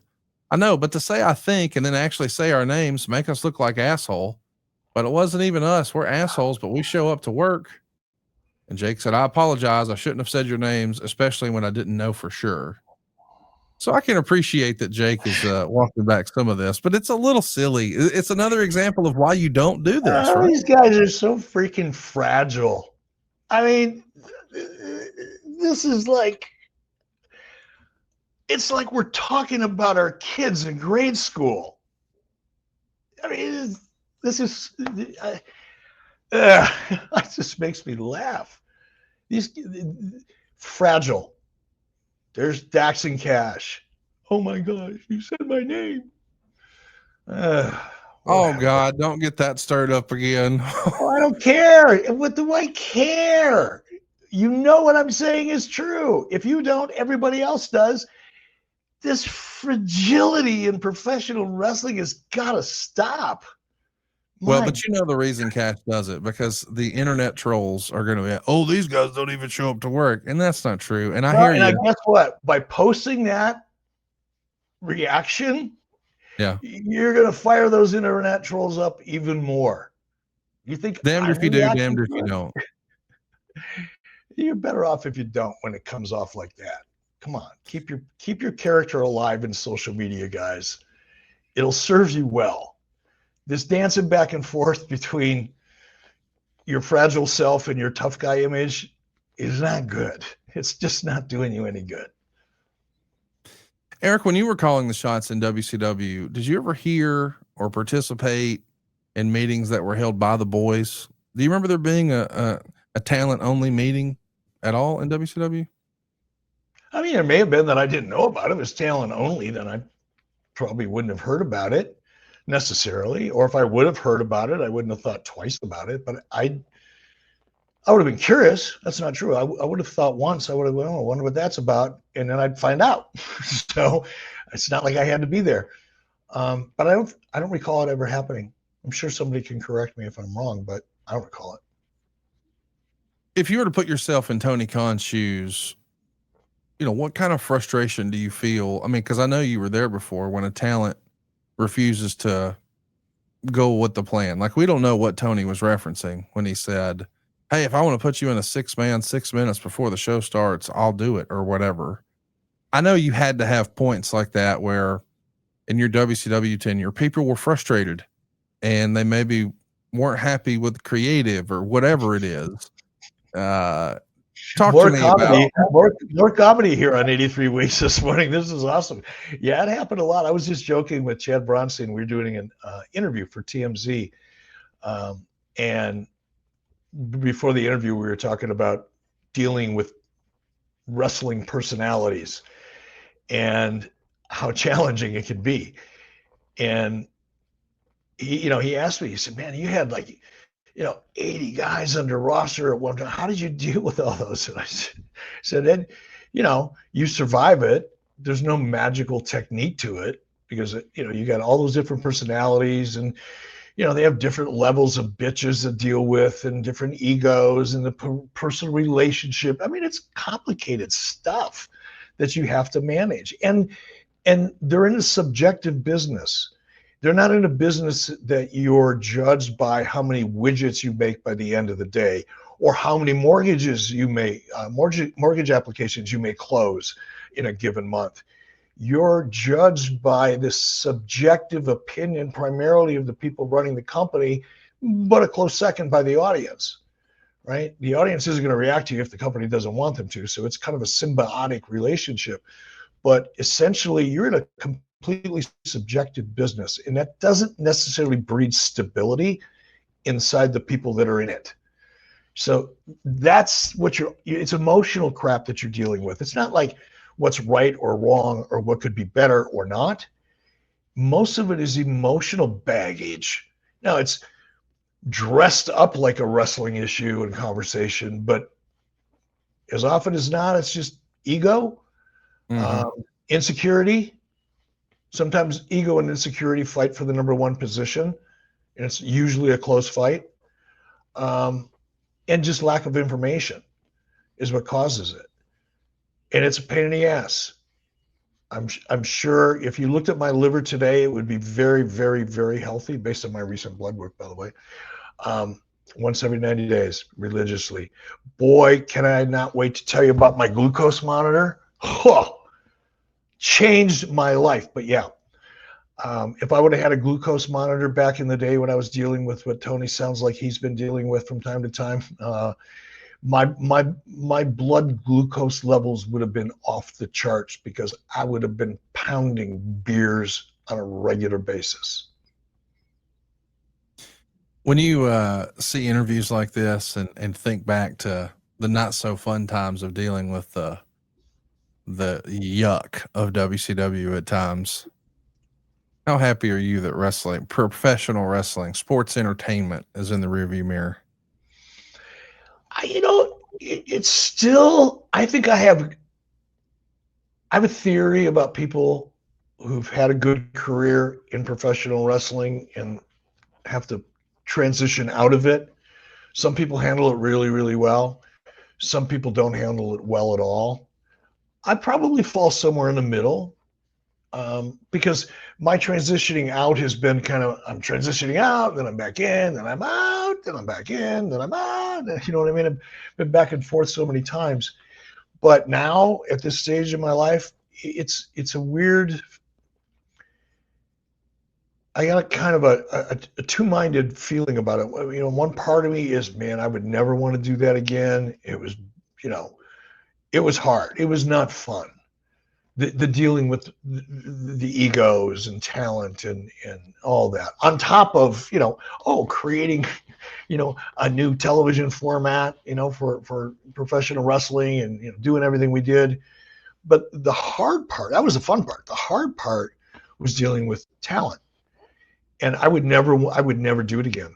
B: I know, but to say I think and then actually say our names make us look like asshole. But it wasn't even us. We're assholes, but we show up to work. And Jake said, I apologize. I shouldn't have said your names, especially when I didn't know for sure. So I can appreciate that Jake is walking back some of this, but it's a little silly. It's another example of why you don't do this. Right?
A: These guys are so freaking fragile. I mean, this is like, it's like we're talking about our kids in grade school. I mean, this is, it just makes me laugh. Fragile. There's Dax and Cash. Oh my gosh, you said my name.
B: Oh God, don't get that stirred up again.
A: Oh, I don't care. What do I care? You know what I'm saying is true. If you don't, everybody else does. This fragility in professional wrestling has got to stop.
B: Well, but you know the reason Cash does it, because the internet trolls are going to be, oh, these guys don't even show up to work, and that's not true. And I hear you.
A: And guess what? By posting that reaction,
B: yeah,
A: you're going to fire those internet trolls up even more. You think
B: damned if you do, damned if you don't.
A: You're better off if you don't when it comes off like that. Come on, keep your character alive in social media, guys. It'll serve you well. This dancing back and forth between your fragile self and your tough guy image is not good. It's just not doing you any good.
B: Eric, when you were calling the shots in WCW, did you ever hear or participate in meetings that were held by the boys? Do you remember there being a talent only meeting at all in WCW?
A: I mean, it may have been that I didn't know about it. If it was talent only, then I probably wouldn't have heard about it necessarily. Or if I would have heard about it, I wouldn't have thought twice about it. But I would have been curious. That's not true. I would have thought once. I would have, I wonder what that's about. And then I'd find out. So it's not like I had to be there. But I don't recall it ever happening. I'm sure somebody can correct me if I'm wrong, but I don't recall it.
B: If you were to put yourself in Tony Khan's shoes, you know, what kind of frustration do you feel? I mean, because I know you were there before when a talent refuses to go with the plan. Like, we don't know what Tony was referencing when he said, hey, if I want to put you in a 6-man, 6 minutes before the show starts, I'll do it, or whatever. I know you had to have points like that where in your WCW tenure, people were frustrated and they maybe weren't happy with creative or whatever it is. Talk
A: more
B: to me
A: comedy,
B: about
A: more comedy here on 83 Weeks this morning. This is awesome. Yeah, it happened a lot. I was just joking with Chad Bronstein. We were doing an interview for TMZ. And before the interview, we were talking about dealing with wrestling personalities and how challenging it can be. And he asked me, he said, man, you had 80 guys under roster at one time. How did you deal with all those? And I said, Ed, you survive it. There's no magical technique to it because, you got all those different personalities and, they have different levels of bitches to deal with and different egos and the personal relationship. I mean, it's complicated stuff that you have to manage. And they're in a subjective business. They're not in a business that you're judged by how many widgets you make by the end of the day or how many mortgages you may, mortgage applications you may close in a given month. You're judged by this subjective opinion, primarily of the people running the company, but a close second by the audience, right? The audience isn't going to react to you if the company doesn't want them to. So it's kind of a symbiotic relationship. But essentially, you're in a completely subjective business, and that doesn't necessarily breed stability inside the people that are in it. So that's what it's emotional crap that you're dealing with. It's not like what's right or wrong or what could be better or not. Most of it is emotional baggage. Now, it's dressed up like a wrestling issue and conversation, but as often as not, it's just ego, insecurity. Sometimes ego and insecurity fight for the number one position, and it's usually a close fight. And just lack of information is what causes it. And it's a pain in the ass. I'm sure if you looked at my liver today, it would be very, very, very healthy based on my recent blood work, by the way. Once every 90 days, religiously. Boy, can I not wait to tell you about my glucose monitor. Changed my life. But yeah, if I would have had a glucose monitor back in the day when I was dealing with what Tony sounds like he's been dealing with from time to time, my blood glucose levels would have been off the charts because I would have been pounding beers on a regular basis.
B: When you see interviews like this and think back to the not so fun times of dealing with the yuck of WCW at times. How happy are you that wrestling, professional wrestling, sports entertainment is in the rearview mirror?
A: It's still, I think I have a theory about people who've had a good career in professional wrestling and have to transition out of it. Some people handle it really, really well. Some people don't handle it well at all. I probably fall somewhere in the middle, because my transitioning out has been kind of, I'm transitioning out, then I'm back in, then I'm out, then I'm back in, then I'm out. You know what I mean? I've been back and forth so many times. But now at this stage of my life, it's a weird, I got kind of a two-minded feeling about it. One part of me is, man, I would never want to do that again. It was, it was hard. It was not fun. The dealing with the egos and talent and all that, on top of, creating, a new television format, for professional wrestling and, doing everything we did. But the hard part, that was the fun part. The hard part was dealing with talent. And I would never do it again.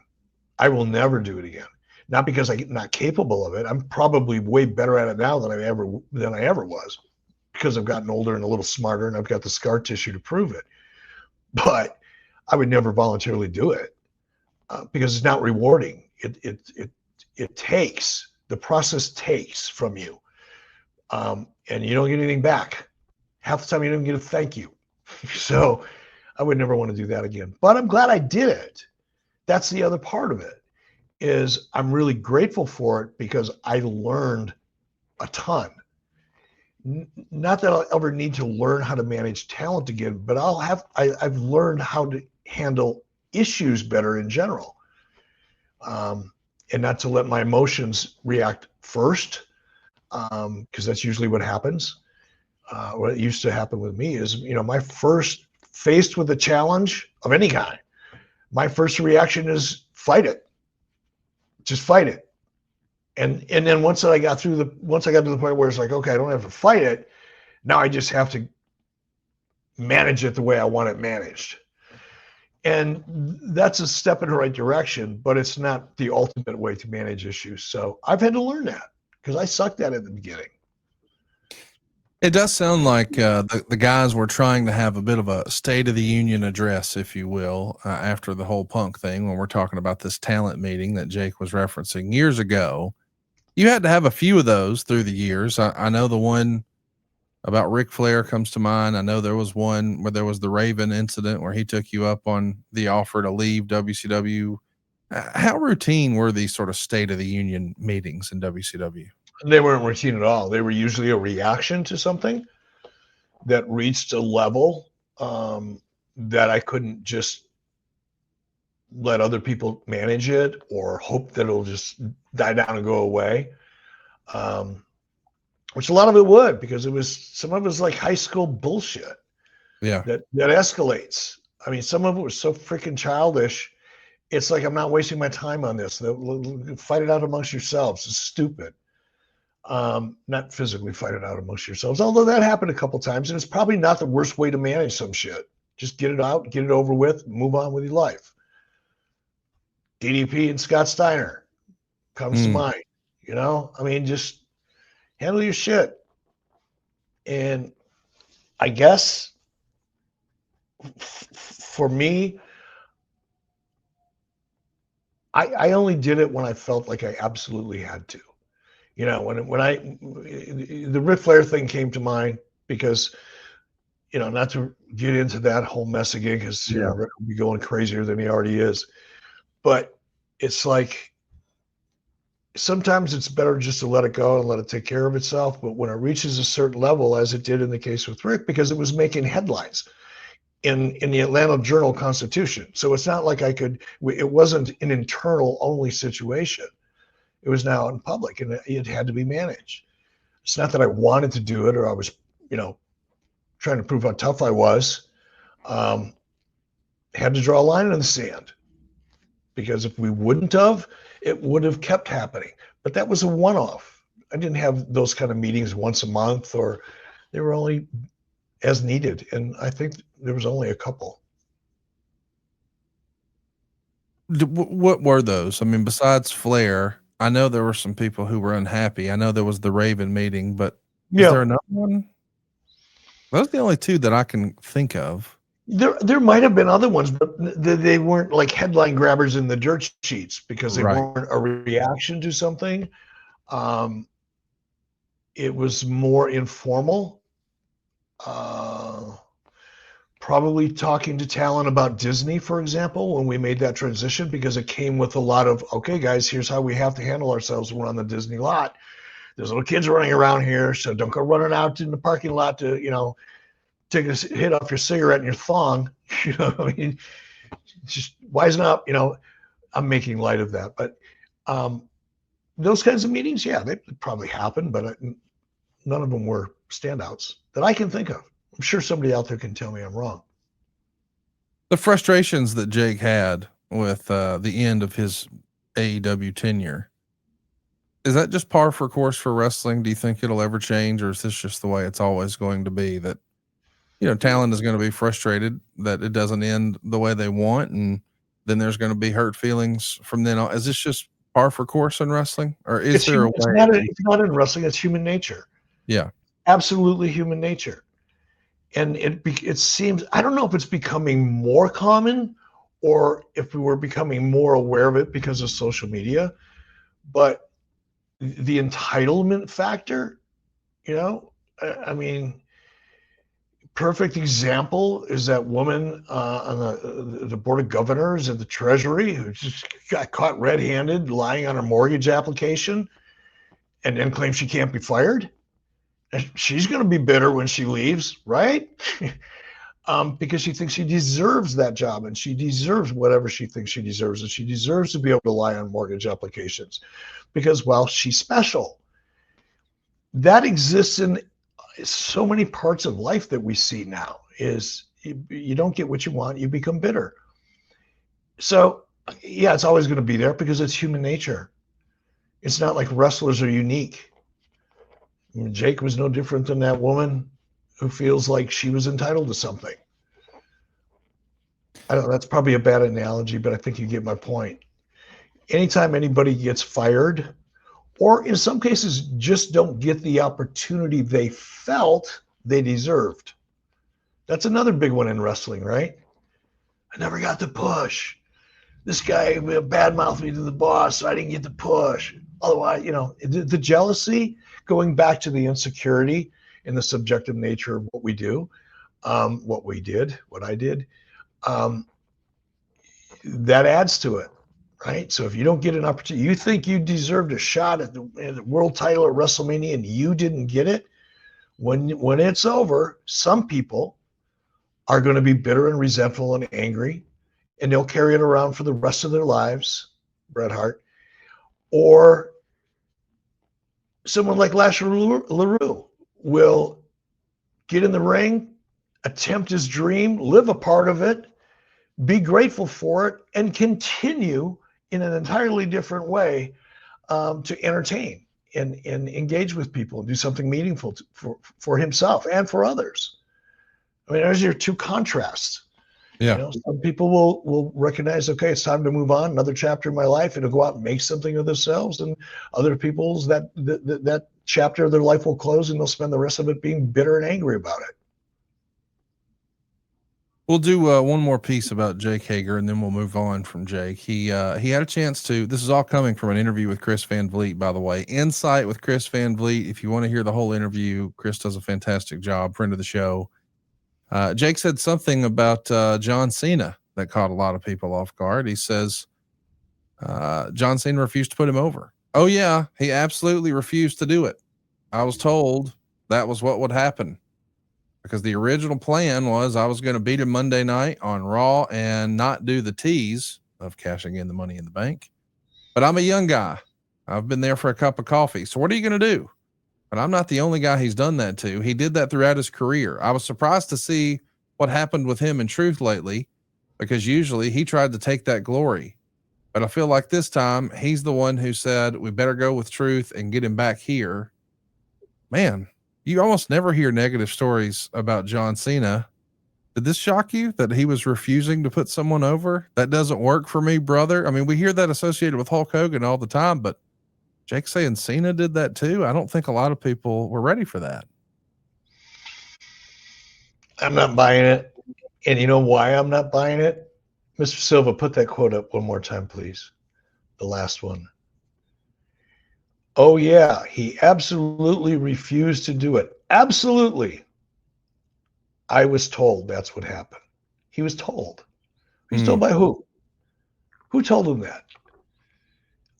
A: I will never do it again. Not because I'm not capable of it. I'm probably way better at it now than I ever was, because I've gotten older and a little smarter and I've got the scar tissue to prove it. But I would never voluntarily do it, because it's not rewarding. It takes, the process takes from you. And you don't get anything back. Half the time you don't get a thank you. So I would never want to do that again. But I'm glad I did it. That's the other part of it, is I'm really grateful for it because I learned a ton. Not that I'll ever need to learn how to manage talent again, but I've learned how to handle issues better in general. And not to let my emotions react first, because that's usually what happens. What used to happen with me is, faced with a challenge of any kind, my first reaction is fight it. Just fight it. And then once I got to the point where it's like, okay, I don't have to fight it. Now I just have to manage it the way I want it managed. And that's a step in the right direction, but it's not the ultimate way to manage issues. So I've had to learn that, because I sucked at it in the beginning.
B: It does sound like the guys were trying to have a bit of a State of the Union address, if you will, after the whole Punk thing, when we're talking about this talent meeting that Jake was referencing years ago. You had to have a few of those through the years. I know the one about Ric Flair comes to mind. I know there was one where there was the Raven incident where he took you up on the offer to leave WCW. How routine were these sort of State of the Union meetings in WCW?
A: They weren't routine at all. They were usually a reaction to something that reached a level that I couldn't just let other people manage it or hope that it'll just die down and go away. Which a lot of it would, because some of it was like high school bullshit.
B: Yeah.
A: That escalates. I mean, some of it was so freaking childish. It's like, I'm not wasting my time on this. Fight it out amongst yourselves. It's stupid. Not physically fight it out amongst yourselves, although that happened a couple times, and it's probably not the worst way to manage some shit. Just get it out, get it over with, move on with your life. DDP and Scott Steiner comes to mind. I mean, just handle your shit. And I guess for me, I only did it when I felt like I absolutely had to. When the Ric Flair thing came to mind, because, not to get into that whole mess again, because Rick will be going crazier than he already is. But it's like, sometimes it's better just to let it go and let it take care of itself. But when it reaches a certain level, as it did in the case with Rick, because it was making headlines in the Atlanta Journal-Constitution. So it's not like it wasn't an internal only situation. It was now in public, and it had to be managed. It's not that I wanted to do it, or I was, trying to prove how tough I was. Had to draw a line in the sand, because if we wouldn't have, it would have kept happening. But that was a one-off. I didn't have those kind of meetings once a month, or they were only as needed. And I think there was only a couple.
B: What were those? I mean, besides Flair, I know there were some people who were unhappy. I know there was the Raven meeting, but is there another one? Those are the only two that I can think of.
A: There might have been other ones, but they weren't like headline grabbers in the dirt sheets because they weren't a reaction to something. It was more informal. Probably talking to talent about Disney, for example, when we made that transition, because it came with a lot of, okay, guys, here's how we have to handle ourselves when we're on the Disney lot. There's little kids running around here, so don't go running out in the parking lot to, take a hit off your cigarette and your thong. I mean, just wisen up. I'm making light of that, but those kinds of meetings, yeah, they probably happened, but none of them were standouts that I can think of. I'm sure somebody out there can tell me I'm wrong.
B: The frustrations that Jake had with the end of his AEW tenure, is that just par for course for wrestling? Do you think it'll ever change, or is this just the way it's always going to be, that talent is going to be frustrated that it doesn't end the way they want, and then there's going to be hurt feelings from then on? Is this just par for course in wrestling, or is there a way?
A: It's not in wrestling. It's human nature.
B: Yeah,
A: absolutely human nature. And it seems, I don't know if it's becoming more common or if we were becoming more aware of it because of social media, but the entitlement factor, I mean, perfect example is that woman on the board of governors and the Treasury who just got caught red-handed lying on her mortgage application and then claims she can't be fired. And she's going to be bitter when she leaves, right? Because she thinks she deserves that job, and she deserves whatever she thinks she deserves, and she deserves to be able to lie on mortgage applications because, well, she's special. That exists in so many parts of life that we see now. Is you don't get what you want, you become bitter. So, yeah, it's always going to be there because it's human nature. It's not like wrestlers are unique. I mean, Jake was no different than that woman who feels like she was entitled to something. I don't know, that's probably a bad analogy, but I think you get my point. Anytime anybody gets fired, or in some cases just don't get the opportunity they felt they deserved. That's another big one in wrestling, right? I never got the push. This guy badmouthed me to the boss, so I didn't get the push. Otherwise, the jealousy, going back to the insecurity and the subjective nature of what we do, what I did, that adds to it, right? So if you don't get an opportunity, you think you deserved a shot at the world title at WrestleMania and you didn't get it, when it's over, some people are going to be bitter and resentful and angry, and they'll carry it around for the rest of their lives, Bret Hart. Or someone like Lashley LaRue will get in the ring, attempt his dream, live a part of it, be grateful for it, and continue in an entirely different way to entertain and engage with people and do something meaningful for himself and for others. I mean, there's your two contrasts.
B: Yeah.
A: Some people will recognize, okay, it's time to move on, another chapter in my life, and to go out and make something of themselves. And other people's that chapter of their life will close, and they'll spend the rest of it being bitter and angry about it.
B: We'll do one more piece about Jake Hager, and then we'll move on from Jake. He had a chance to. This is all coming from an interview with Chris Van Vliet, by the way. Insight with Chris Van Vliet. If you want to hear the whole interview, Chris does a fantastic job. Friend of the show. Jake said something about John Cena that caught a lot of people off guard. He says John Cena refused to put him over. Oh yeah, he absolutely refused to do it. I was told that was what would happen, because the original plan was I was going to beat him Monday night on Raw and not do the tease of cashing in the Money in the Bank. But I'm a young guy. I've been there for a cup of coffee. So what are you going to do? But I'm not the only guy he's done that to. He did that throughout his career. I was surprised to see what happened with him in Truth lately, because usually he tried to take that glory. But I feel like this time he's the one who said, we better go with truth and get him back here. Man, you almost never hear negative stories about John Cena. Did this shock you that he was refusing to put someone over? That doesn't work for me, brother. I mean, we hear that associated with Hulk Hogan all the time, but Jake saying Cena did that too. I don't think a lot of people were ready for that.
A: I'm not buying it. And you know why I'm not buying it? Mr. Silva, put that quote up one more time, please. The last one. Oh, yeah, he absolutely refused to do it. Absolutely. I was told that's what happened. He was told. He's told by who? Who told him that?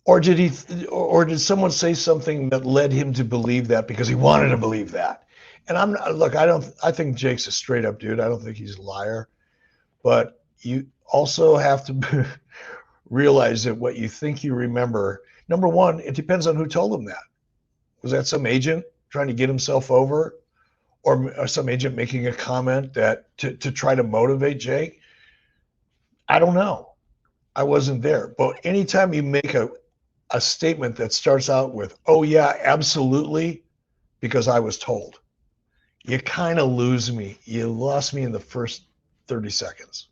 A: Or did someone say something that led him to believe that because he wanted to believe that? And I think Jake's a straight up dude. I don't think he's a liar. But you also have to realize that what you think you remember, number one, it depends on who told him that. Was that some agent trying to get himself over, or some agent making a comment that to try to motivate Jake? I don't know. I wasn't there. But anytime you make a statement that starts out with, oh yeah, absolutely, because I was told, you kind of lose me. You lost me in the first 30 seconds.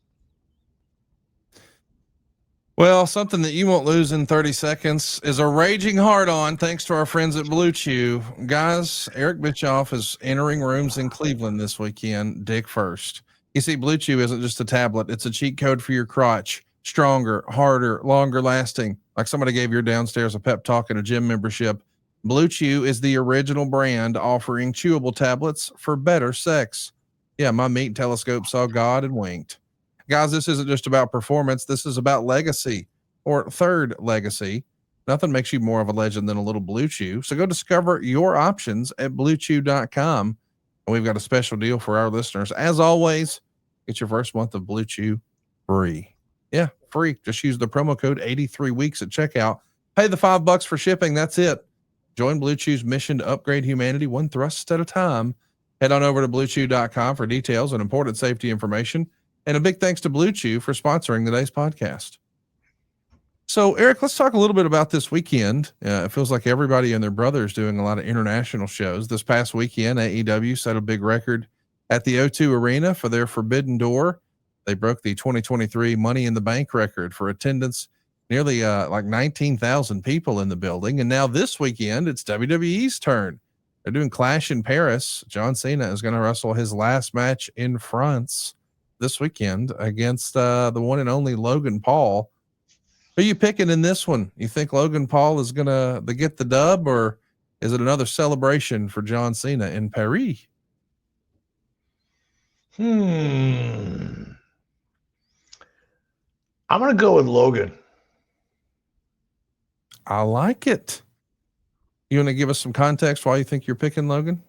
B: Well, something that you won't lose in 30 seconds is a raging hard on, thanks to our friends at Blue Chew. Guys, Eric Bischoff is entering rooms in Cleveland this weekend, dick first. You see, Blue Chew isn't just a tablet. It's a cheat code for your crotch. Stronger, harder, longer lasting. Like somebody gave your downstairs a pep talk and a gym membership. Blue Chew is the original brand offering chewable tablets for better sex. Yeah, my meat telescope saw God and winked. Guys, this isn't just about performance. This is about legacy, or third legacy. Nothing makes you more of a legend than a little Blue Chew. So go discover your options at BlueChew.com. And we've got a special deal for our listeners. As always, get your first month of Blue Chew free. Yeah, free. Just use the promo code 83weeks at checkout. Pay the $5 for shipping. That's it. Join Blue Chew's mission to upgrade humanity one thrust at a time. Head on over to BlueChew.com for details and important safety information. And a big thanks to Blue Chew for sponsoring today's podcast. So, Eric, let's talk a little bit about this weekend. It feels like everybody and their brother is doing a lot of international shows. This past weekend, AEW set a big record at the O2 Arena for their Forbidden Door. They broke the 2023 Money in the Bank record for attendance, nearly like 19,000 people in the building. And now this weekend, it's WWE's turn. They're doing Clash in Paris. John Cena is going to wrestle his last match in France this weekend against the one and only Logan Paul. Who are you picking in this one? You think Logan Paul is going to get the dub, or is it another celebration for John Cena in Paris?
A: I'm going to go with Logan.
B: I like it. You want to give us some context why you think you're picking Logan?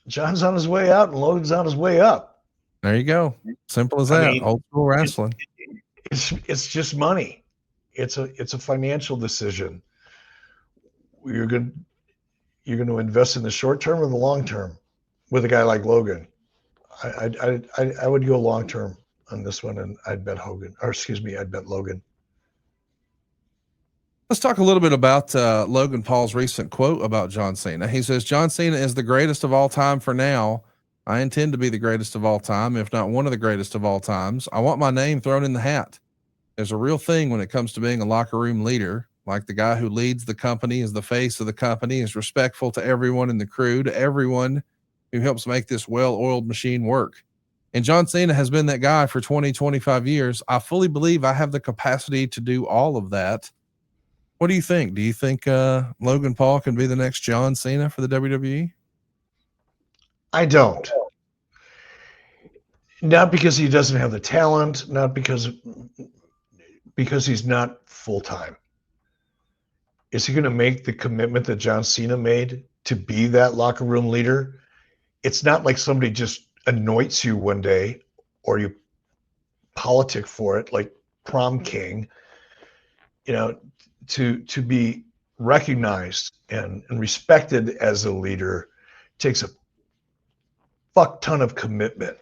A: John's on his way out and Logan's on his way up.
B: There you go. Simple as that. I mean, old school wrestling.
A: It's just money. It's a financial decision. You're going to invest in the short term or the long term with a guy like Logan. I would go long term on this one, and I'd bet Logan.
B: Let's talk a little bit about Logan Paul's recent quote about John Cena. He says, John Cena is the greatest of all time for now. I intend to be the greatest of all time, if not one of the greatest of all times. I want my name thrown in the hat. There's a real thing when it comes to being a locker room leader, like the guy who leads the company, is the face of the company, is respectful to everyone in the crew, to everyone who helps make this well-oiled machine work. And John Cena has been that guy for 20, 25 years. I fully believe I have the capacity to do all of that. What do you think? Do you think Logan Paul can be the next John Cena for the WWE?
A: I don't. Not because he doesn't have the talent, not because he's not full-time. Is he going to make the commitment that John Cena made to be that locker room leader? It's not like somebody just anoints you one day or you politic for it like prom king, to be recognized and respected as a leader takes a fuck ton of commitment.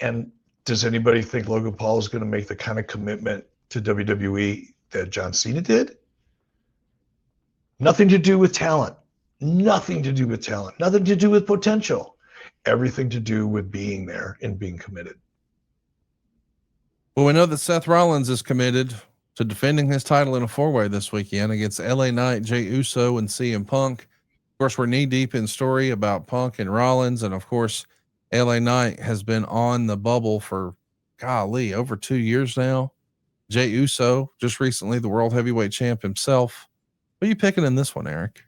A: And Does anybody think Logan Paul is going to make the kind of commitment to WWE that John Cena did? Nothing to do with talent. Nothing to do with talent. Nothing to do with potential. Everything to do with being there and being committed.
B: Well, we know that Seth Rollins is committed to defending his title in a 4-way this weekend against LA Knight, Jey Uso, and CM Punk. Of course, we're knee deep in story about Punk and Rollins. And of course, LA Knight has been on the bubble for golly, over 2 years now. Jey Uso, just recently the world heavyweight champ himself. What are you picking in this one, Eric?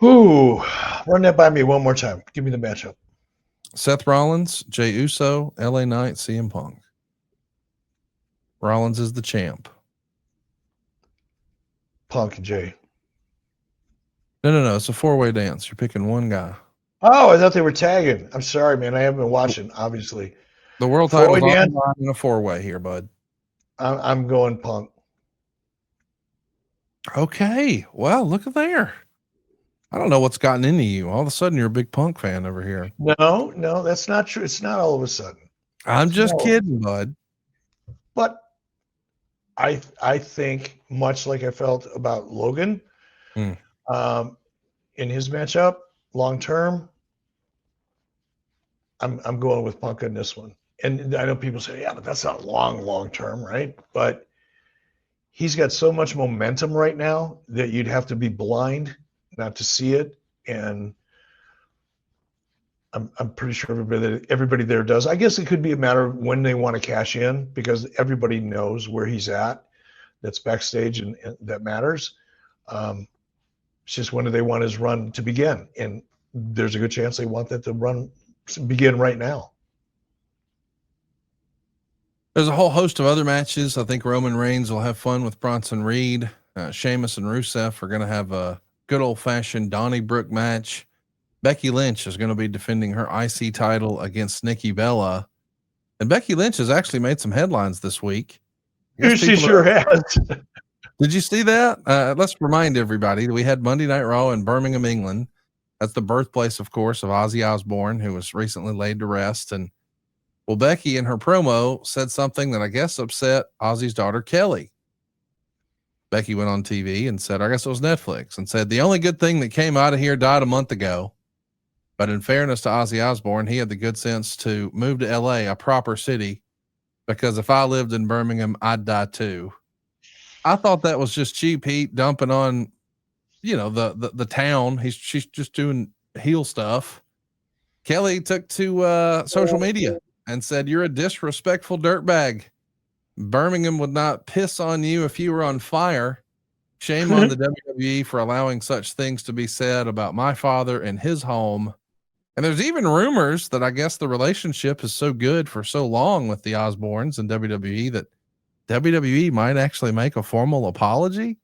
A: Ooh, run that by me one more time. Give me the matchup.
B: Seth Rollins, Jey Uso, LA Knight, CM Punk. Rollins is the champ.
A: Punk and Jey.
B: No. It's a 4-way dance. You're picking one guy.
A: Oh, I thought they were tagging. I'm sorry, man. I haven't been watching, obviously.
B: The world title is in a 4-way here, bud.
A: I'm going Punk.
B: Okay. Well, look at there. I don't know what's gotten into you. All of a sudden, you're a big Punk fan over here.
A: No, that's not true. It's not all of a sudden.
B: I'm just kidding, bud.
A: But I think, much like I felt about Logan, in his matchup, long term, I'm going with Punk on this one. And I know people say, yeah, but that's not long term, right? But he's got so much momentum right now that you'd have to be blind not to see it. And I'm pretty sure everybody there does. I guess it could be a matter of when they want to cash in, because everybody knows where he's at. That's backstage and that matters. It's just when do they want his run to begin? And there's a good chance they want that to run begin right now.
B: There's a whole host of other matches. I think Roman Reigns will have fun with Bronson Reed. Sheamus and Rusev are going to have a good old fashioned Donnybrook match. Becky Lynch is going to be defending her IC title against Nikki Bella. And Becky Lynch has actually made some headlines this week.
A: She sure has.
B: Did you see that? Let's remind everybody that we had Monday Night Raw in Birmingham, England. That's the birthplace, of course, of Ozzy Osbourne, who was recently laid to rest. And well, Becky in her promo said something that I guess upset Ozzy's daughter, Kelly. Becky went on TV and said, I guess it was Netflix, and said, the only good thing that came out of here died a month ago. But in fairness to Ozzy Osbourne, he had the good sense to move to LA, a proper city, because if I lived in Birmingham, I'd die too. I thought that was just cheap heat dumping on, the town. She's just doing heel stuff. Kelly took to social media and said, you're a disrespectful dirtbag. Birmingham would not piss on you if you were on fire. Shame on the WWE for allowing such things to be said about my father and his home. And there's even rumors that I guess the relationship is so good for so long with the Osbournes and WWE that WWE might actually make a formal apology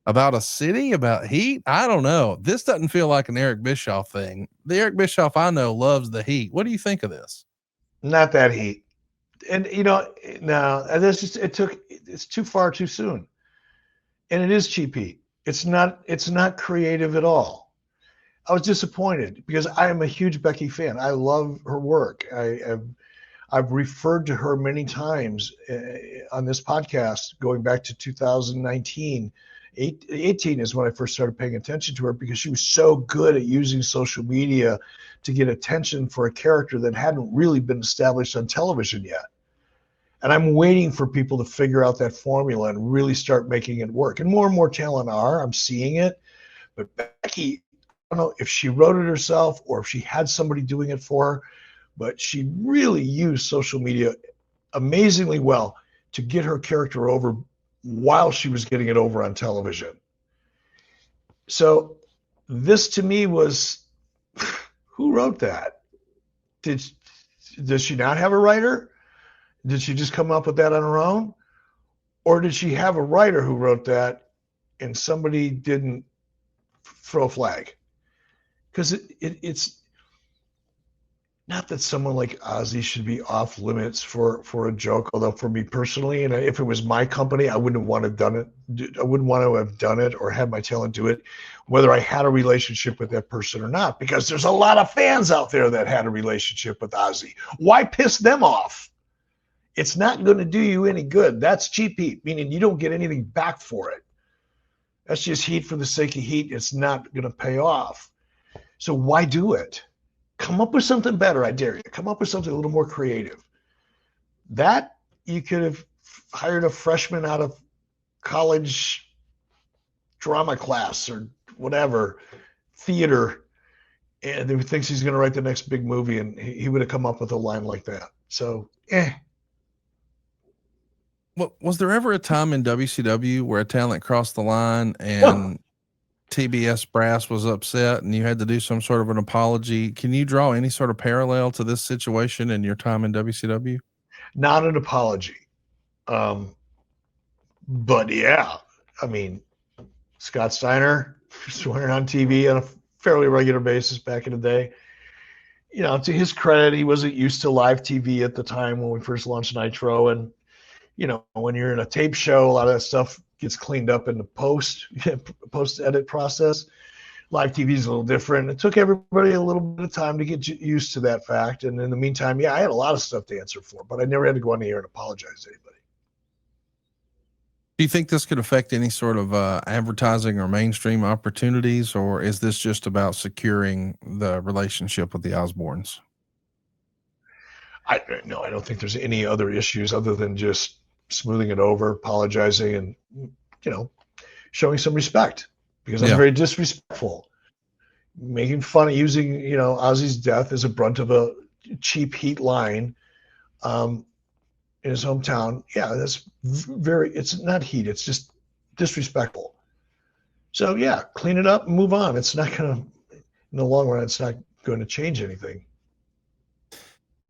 B: about a city, about heat. I don't know. This doesn't feel like an Eric Bischoff thing. The Eric Bischoff I know loves the heat. What do you think of this?
A: Not that heat. And no, it's too far too soon. And it is cheap heat. It's not creative at all. I was disappointed because I am a huge Becky fan. I love her work. I've referred to her many times on this podcast, going back to 2019. 18 is when I first started paying attention to her, because she was so good at using social media to get attention for a character that hadn't really been established on television yet. And I'm waiting for people to figure out that formula and really start making it work. And more talent are. I'm seeing it. But Becky, I don't know if she wrote it herself or if she had somebody doing it for her, but she really used social media amazingly well to get her character over while she was getting it over on television. So this to me was, who wrote that? Does she not have a writer? Did she just come up with that on her own? Or did she have a writer who wrote that and somebody didn't throw a flag? Because it's not that someone like Ozzy should be off limits for a joke, although for me personally, and if it was my company, I wouldn't want to have done it I wouldn't want to have done it or had my talent do it, whether I had a relationship with that person or not, because there's a lot of fans out there that had a relationship with Ozzy. Why piss them off? It's not going to do you any good. That's cheap heat, meaning you don't get anything back for it. That's just heat for the sake of heat. It's not going to pay off. So why do it? Come up with something better, I dare you. Come up with something a little more creative. That you could have hired a freshman out of college drama class or whatever, theater, and who thinks he's going to write the next big movie, and he would have come up with a line like that. So,
B: Well, was there ever a time in WCW where a talent crossed the line and TBS brass was upset and you had to do some sort of an apology? Can you draw any sort of parallel to this situation in your time in WCW?
A: Not an apology. But yeah, I mean, Scott Steiner swearing on TV on a fairly regular basis back in the day. You know, to his credit, he wasn't used to live TV at the time when we first launched Nitro. And, you know, when you're in a tape show, a lot of that stuff gets cleaned up in the post edit process. Live TV is a little different. It took everybody a little bit of time to get used to that fact. And in the meantime, yeah, I had a lot of stuff to answer for, but I never had to go on the air and apologize to anybody.
B: Do you think this could affect any sort of advertising or mainstream opportunities, or is this just about securing the relationship with the Osbournes?
A: I don't think there's any other issues other than just smoothing it over, apologizing, and, you know, showing some respect, because I'm very disrespectful. Making fun of using, you know, Ozzy's death as a brunt of a cheap heat line in his hometown. Yeah, that's it's not heat. It's just disrespectful. So yeah, clean it up and move on. It's not going to, in the long run, it's not going to change anything.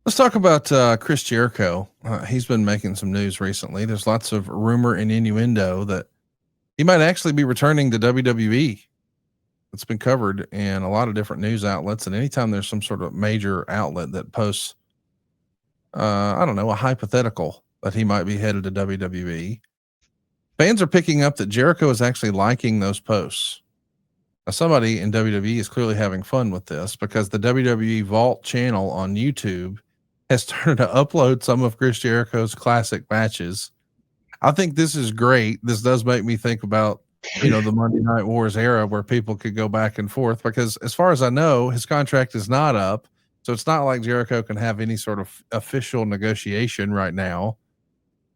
B: Let's talk about Chris Jericho. He's been making some news recently. There's lots of rumor and innuendo that he might actually be returning to WWE. It's been covered in a lot of different news outlets. And anytime there's some sort of major outlet that posts, I don't know, a hypothetical that he might be headed to WWE, fans are picking up that Jericho is actually liking those posts. Now, somebody in WWE is clearly having fun with this, because the WWE Vault channel on YouTube has started to upload some of Chris Jericho's classic matches. I think this is great. This does make me think about, you know, the Monday Night Wars era where people could go back and forth, because as far as I know, his contract is not up. So it's not like Jericho can have any sort of official negotiation right now,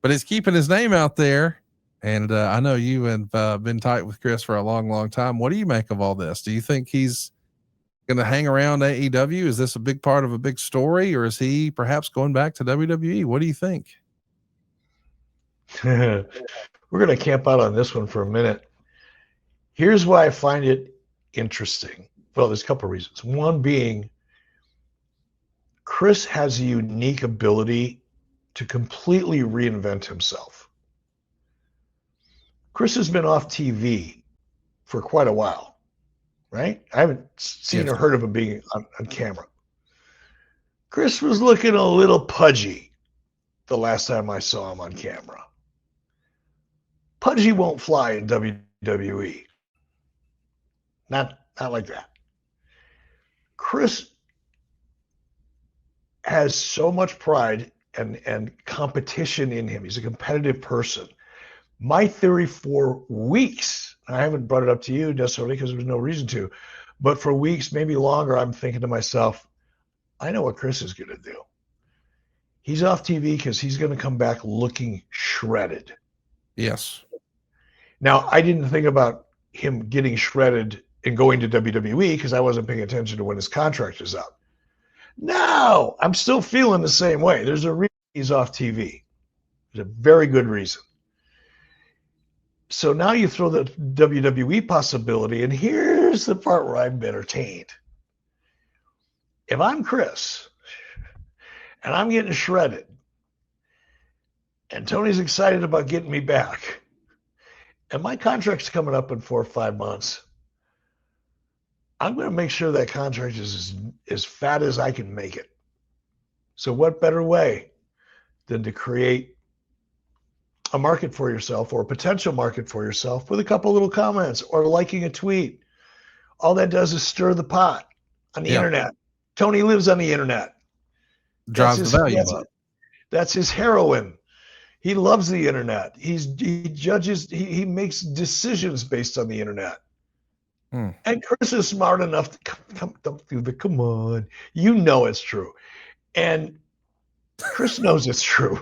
B: but he's keeping his name out there. And I know you have been tight with Chris for a long, long time. What do you make of all this? Do you think he's going to hang around AEW? Is this a big part of a big story, or is he perhaps going back to WWE? What do you think?
A: We're going to camp out on this one for a minute. Here's why I find it interesting. Well, there's a couple of reasons. One being, Chris has a unique ability to completely reinvent himself. Chris has been off TV for quite a while, right? I haven't seen or heard of him being on camera. Chris was looking a little pudgy the last time I saw him on camera. Pudgy won't fly in WWE. Not like that. Chris has so much pride and competition in him. He's a competitive person. My theory for weeks, and I haven't brought it up to you necessarily because there's no reason to, but for weeks, maybe longer, I'm thinking to myself, I know what Chris is going to do. He's off TV because he's going to come back looking shredded.
B: Yes.
A: Now, I didn't think about him getting shredded and going to WWE because I wasn't paying attention to when his contract is up. No, I'm still feeling the same way. There's a reason he's off TV. There's a very good reason. So now you throw the WWE possibility, and here's the part where I'm entertained. If I'm Chris and I'm getting shredded and Tony's excited about getting me back and my contract's coming up in 4 or 5 months, I'm going to make sure that contract is as fat as I can make it. So what better way than to create a market for yourself or a potential market for yourself with a couple little comments or liking a tweet. All that does is stir the pot on the internet. Tony lives on the internet.
B: Drives the value up.
A: That's his heroin. He loves the internet. He makes decisions based on the internet. And Chris is smart enough to come on. You know it's true. And Chris knows it's true.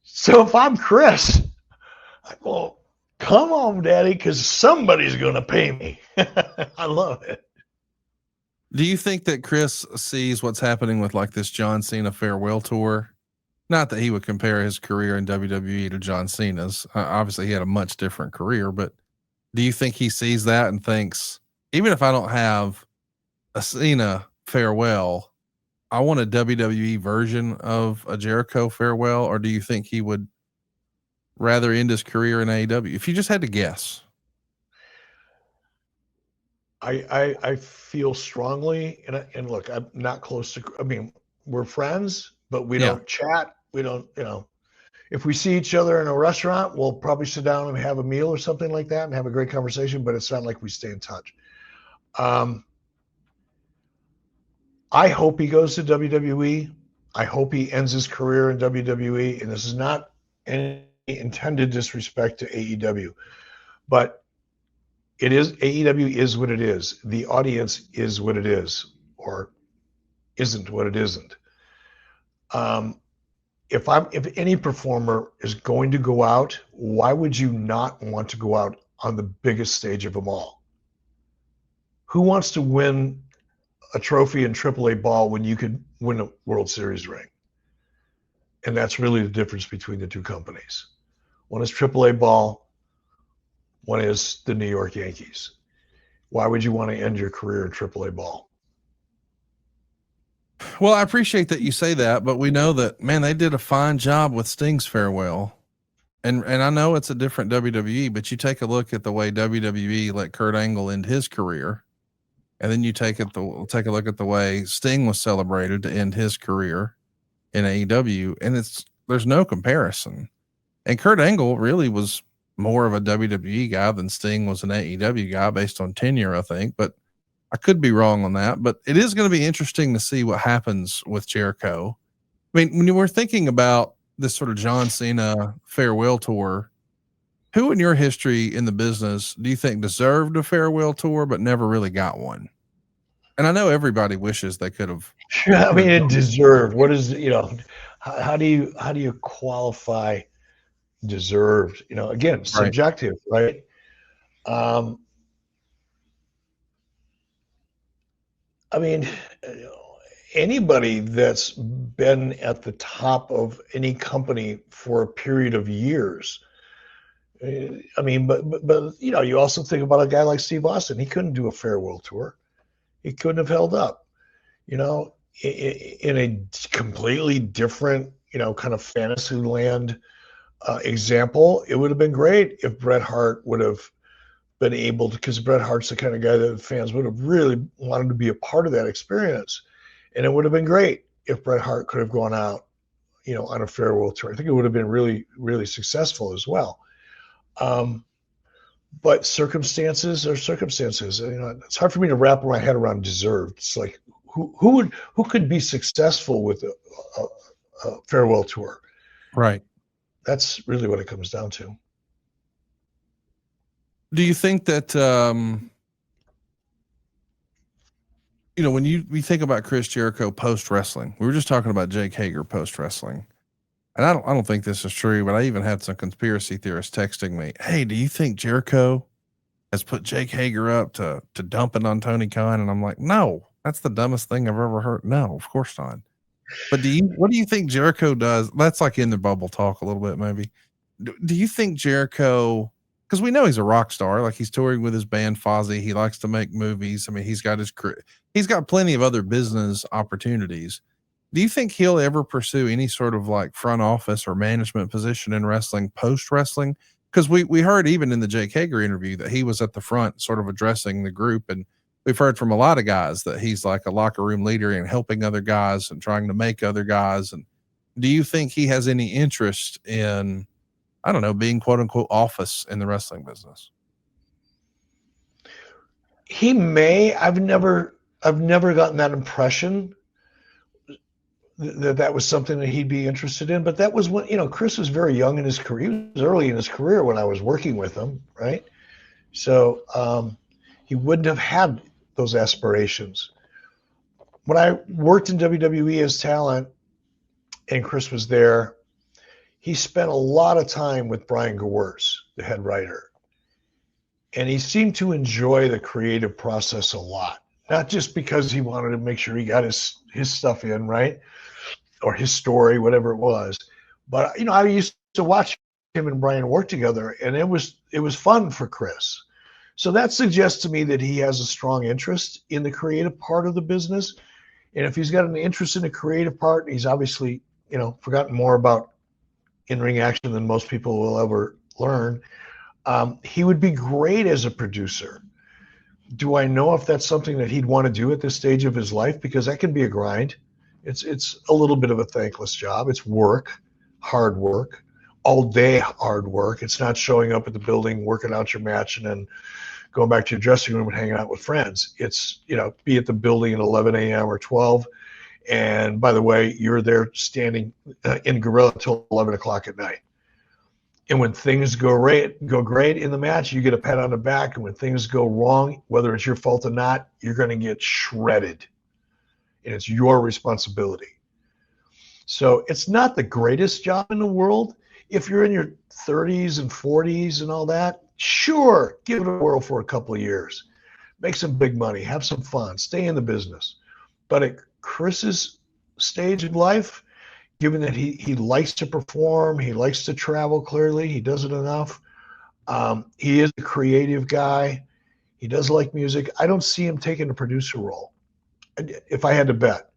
A: So if I'm Chris, I go, come on, Daddy, because somebody's going to pay me. I love it.
B: Do you think that Chris sees what's happening with like this John Cena farewell tour? Not that he would compare his career in WWE to John Cena's. Obviously, he had a much different career, but do you think he sees that and thinks, even if I don't have a Cena farewell, I want a WWE version of a Jericho farewell? Or do you think he would rather end his career in AEW? If you just had to guess.
A: I feel strongly, and look, I'm not close to, I mean, we're friends, but we don't chat. We don't, if we see each other in a restaurant, we'll probably sit down and have a meal or something like that and have a great conversation, but it's not like we stay in touch. I hope he goes to WWE. I hope he ends his career in WWE, and this is not any intended disrespect to AEW, but AEW is what it is. The audience is what it is, or isn't what it isn't. If any performer is going to go out, why would you not want to go out on the biggest stage of them all? Who wants to win a trophy in AAA ball when you could win a World Series ring? And that's really the difference between the two companies. One is AAA ball, one is the New York Yankees. Why would you want to end your career in AAA ball?
B: Well, I appreciate that you say that, but we know that, man, they did a fine job with Sting's farewell. And I know it's a different WWE, but you take a look at the way WWE let Kurt Angle end his career. And then you take a look at the way Sting was celebrated to end his career in AEW, and there's no comparison. And Kurt Angle really was more of a WWE guy than Sting was an AEW guy based on tenure, I think, but I could be wrong on that. But it is going to be interesting to see what happens with Jericho. I mean, when you were thinking about this sort of John Cena farewell tour, who in your history in the business do you think deserved a farewell tour but never really got one? And I know everybody wishes they could have.
A: I mean, it deserved. What is, how do you qualify deserved? Again, subjective, right? I mean, anybody that's been at the top of any company for a period of years. I mean, but you also think about a guy like Steve Austin. He couldn't do a farewell tour. He couldn't have held up, in a completely different, kind of fantasy land example. It would have been great if Bret Hart would have been able to, because Bret Hart's the kind of guy that fans would have really wanted to be a part of that experience. And it would have been great if Bret Hart could have gone out, on a farewell tour. I think it would have been really, really successful as well. But circumstances are circumstances. It's hard for me to wrap my head around deserved. It's like, who could be successful with a farewell tour? Right. That's really what it comes down to.
B: Do you think that, when we think about Chris Jericho post wrestling, we were just talking about Jake Hager post wrestling, and I don't think this is true, but I even had some conspiracy theorists texting me, "Hey, do you think Jericho has put Jake Hager up to dump it on Tony Khan?" And I'm like, no, that's the dumbest thing I've ever heard. No, of course not. But what do you think Jericho does? That's like in the bubble talk a little bit, maybe. Do you think Jericho, because we know he's a rock star, like he's touring with his band Fozzy. He likes to make movies. I mean, he's got plenty of other business opportunities. Do you think he'll ever pursue any sort of like front office or management position in wrestling post wrestling? Because we heard even in the Jake Hager interview that he was at the front sort of addressing the group. And we've heard from a lot of guys that he's like a locker room leader and helping other guys and trying to make other guys. And do you think he has any interest in I don't know, being quote unquote office in the wrestling business?
A: He may. I've never gotten that impression that was something that he'd be interested in. But that was when, Chris was very young in his career. He was early in his career when I was working with him, right? So he wouldn't have had those aspirations. When I worked in WWE as talent and Chris was there, he spent a lot of time with Brian Gewirtz, the head writer. And he seemed to enjoy the creative process a lot, not just because he wanted to make sure he got his stuff in, right? Or his story, whatever it was. But, I used to watch him and Brian work together, and it was fun for Chris. So that suggests to me that he has a strong interest in the creative part of the business. And if he's got an interest in the creative part, he's obviously, forgotten more about in-ring action than most people will ever learn. He would be great as a producer. Do I know if that's something that he'd want to do at this stage of his life? Because that can be a grind. It's a little bit of a thankless job. It's work, hard work, all day hard work. It's not showing up at the building, working out your match, and then going back to your dressing room and hanging out with friends. It's, be at the building at 11 a.m. or 12. And by the way, you're there standing in gorilla until 11 o'clock at night. And when things go great in the match, you get a pat on the back. And when things go wrong, whether it's your fault or not, you're going to get shredded. And it's your responsibility. So it's not the greatest job in the world. If you're in your 30s and 40s and all that, sure, give it a whirl for a couple of years. Make some big money. Have some fun. Stay in the business. But at Chris's stage of life, given that he likes to perform, he likes to travel, clearly, he does it enough. He is a creative guy. He does like music. I don't see him taking a producer role, if I had to bet.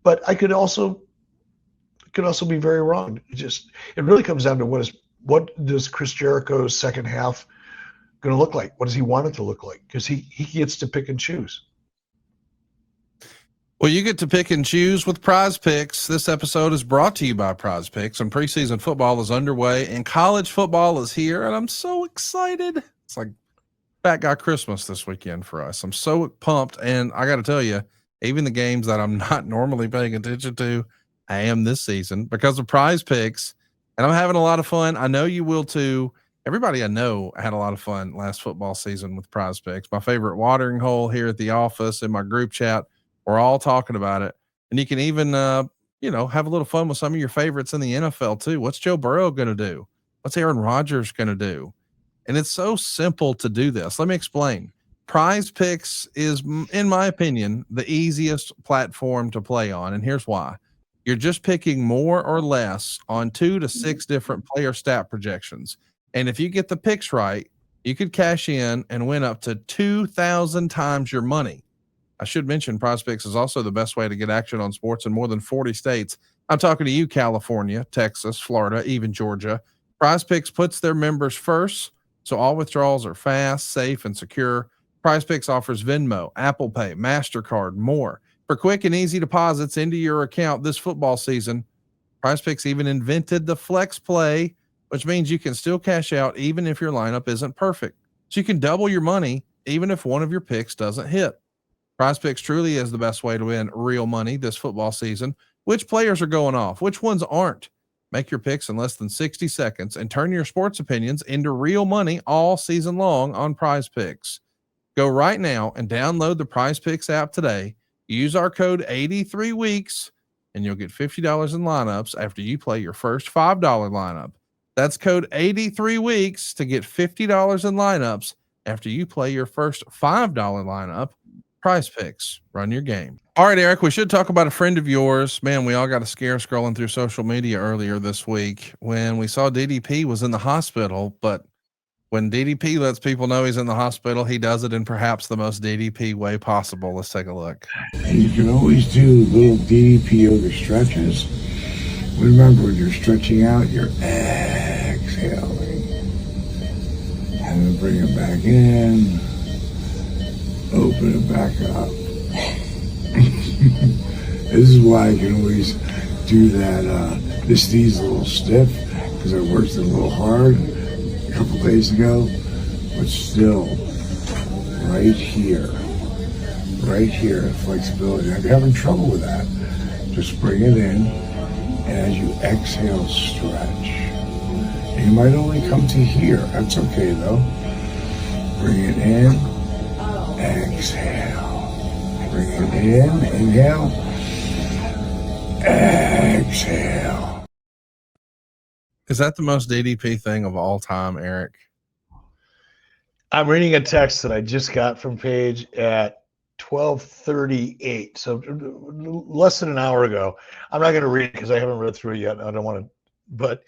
A: But I could also be very wrong. It really comes down to what does Chris Jericho's second half going to look like? What does he want it to look like? Because he gets to pick and choose.
B: Well, you get to pick and choose with Prize Picks. This episode is brought to you by Prize Picks, and preseason football is underway, and college football is here, and I'm so excited. It's like Fat Guy Christmas this weekend for us. I'm so pumped, and I got to tell you, even the games that I'm not normally paying attention to, I am this season because of Prize Picks, and I'm having a lot of fun. I know you will too. Everybody I know had a lot of fun last football season with Prize Picks. My favorite watering hole here at the office in my group chat, we're all talking about it. And you can even, have a little fun with some of your favorites in the NFL too. What's Joe Burrow going to do? What's Aaron Rodgers going to do? And it's so simple to do this. Let me explain. Prize Picks is, in my opinion, the easiest platform to play on. And here's why. You're just picking more or less on 2 to 6 different player stat projections. And if you get the picks right, you could cash in and win up to 2,000 times your money. I should mention Prize Picks is also the best way to get action on sports in more than 40 states. I'm talking to you, California, Texas, Florida, even Georgia. Prize Picks puts their members first, so all withdrawals are fast, safe, and secure. Prize Picks offers Venmo, Apple Pay, MasterCard, more. For quick and easy deposits into your account this football season, Prize Picks even invented the Flex Play, which means you can still cash out even if your lineup isn't perfect. So you can double your money even if one of your picks doesn't hit. Prize Picks truly is the best way to win real money this football season. Which players are going off? Which ones aren't? Make your picks in less than 60 seconds and turn your sports opinions into real money all season long on Prize Picks. Go right now and download the Prize Picks app today. Use our code 83weeks and you'll get $50 in lineups after you play your first $5 lineup. That's code 83weeks to get $50 in lineups after you play your first $5 lineup. Prize Picks, run your game. All right, Eric, we should talk about a friend of yours. Man, we all got a scare scrolling through social media earlier this week when we saw DDP was in the hospital. But when DDP lets people know he's in the hospital, he does it in perhaps the most DDP way possible. Let's take a look.
C: And you can always do little DDP yoga stretches. Remember, when you're stretching out, you're exhaling. And then bring it back in. Open it back up. This is why I can always do that. This knee's a little stiff because I worked a little hard a couple days ago, but still, right here, flexibility. I'm having trouble with that. Just bring it in, and as you exhale, stretch. And you might only come to here. That's okay, though. Bring it in, exhale. Bring it in, inhale, exhale.
B: Is that the most DDP thing of all time, Eric?
A: I'm reading a text that I just got from Paige at 12:38, so less than an hour ago. I'm not going to read it because I haven't read through it yet. I don't want to, but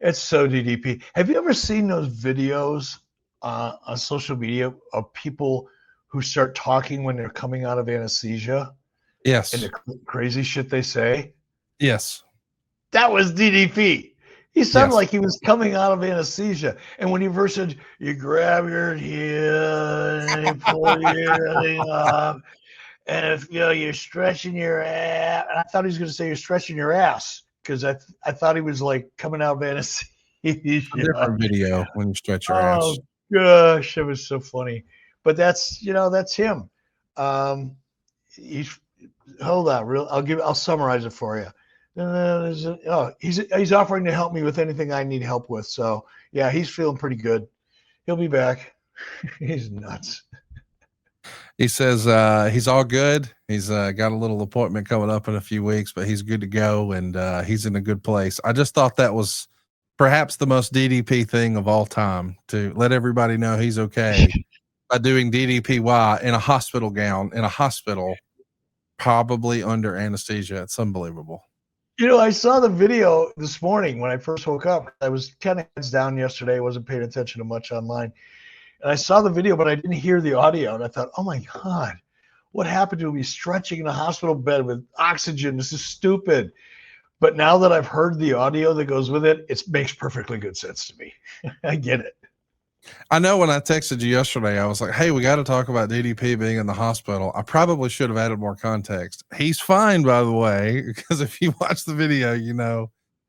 A: it's so DDP. Have you ever seen those videos on social media of people who start talking when they're coming out of anesthesia?
B: Yes.
A: And the crazy shit they say?
B: Yes.
A: That was DDP. He sounded
B: Yes.
A: like he was coming out of anesthesia. And when he first said, you grab your heel and you pull your thing up, and if you're stretching your ass, and I thought he was going to say you're stretching your ass because I thought he was like coming out of anesthesia.
B: A different video when you stretch your
A: Oh
B: ass.
A: gosh, it was so funny. But that's him. He's hold on, I'll summarize it for you. He's offering to help me with anything I need help with. So yeah, he's feeling pretty good. He'll be back. He's nuts.
B: He says he's all good. He's got a little appointment coming up in a few weeks, but he's good to go, and he's in a good place. I just thought that was perhaps the most DDP thing of all time, to let everybody know he's okay by doing DDPY in a hospital gown, in a hospital, probably under anesthesia. It's unbelievable.
A: I saw the video this morning when I first woke up. I was kind of heads down yesterday. I wasn't paying attention to much online. And I saw the video, but I didn't hear the audio. And I thought, oh my God, what happened to me stretching in a hospital bed with oxygen? This is stupid. But now that I've heard the audio that goes with it, it makes perfectly good sense to me. I get it.
B: I know when I texted you yesterday, I was like, hey, we got to talk about DDP being in the hospital. I probably should have added more context. He's fine, by the way, because if you watch the video,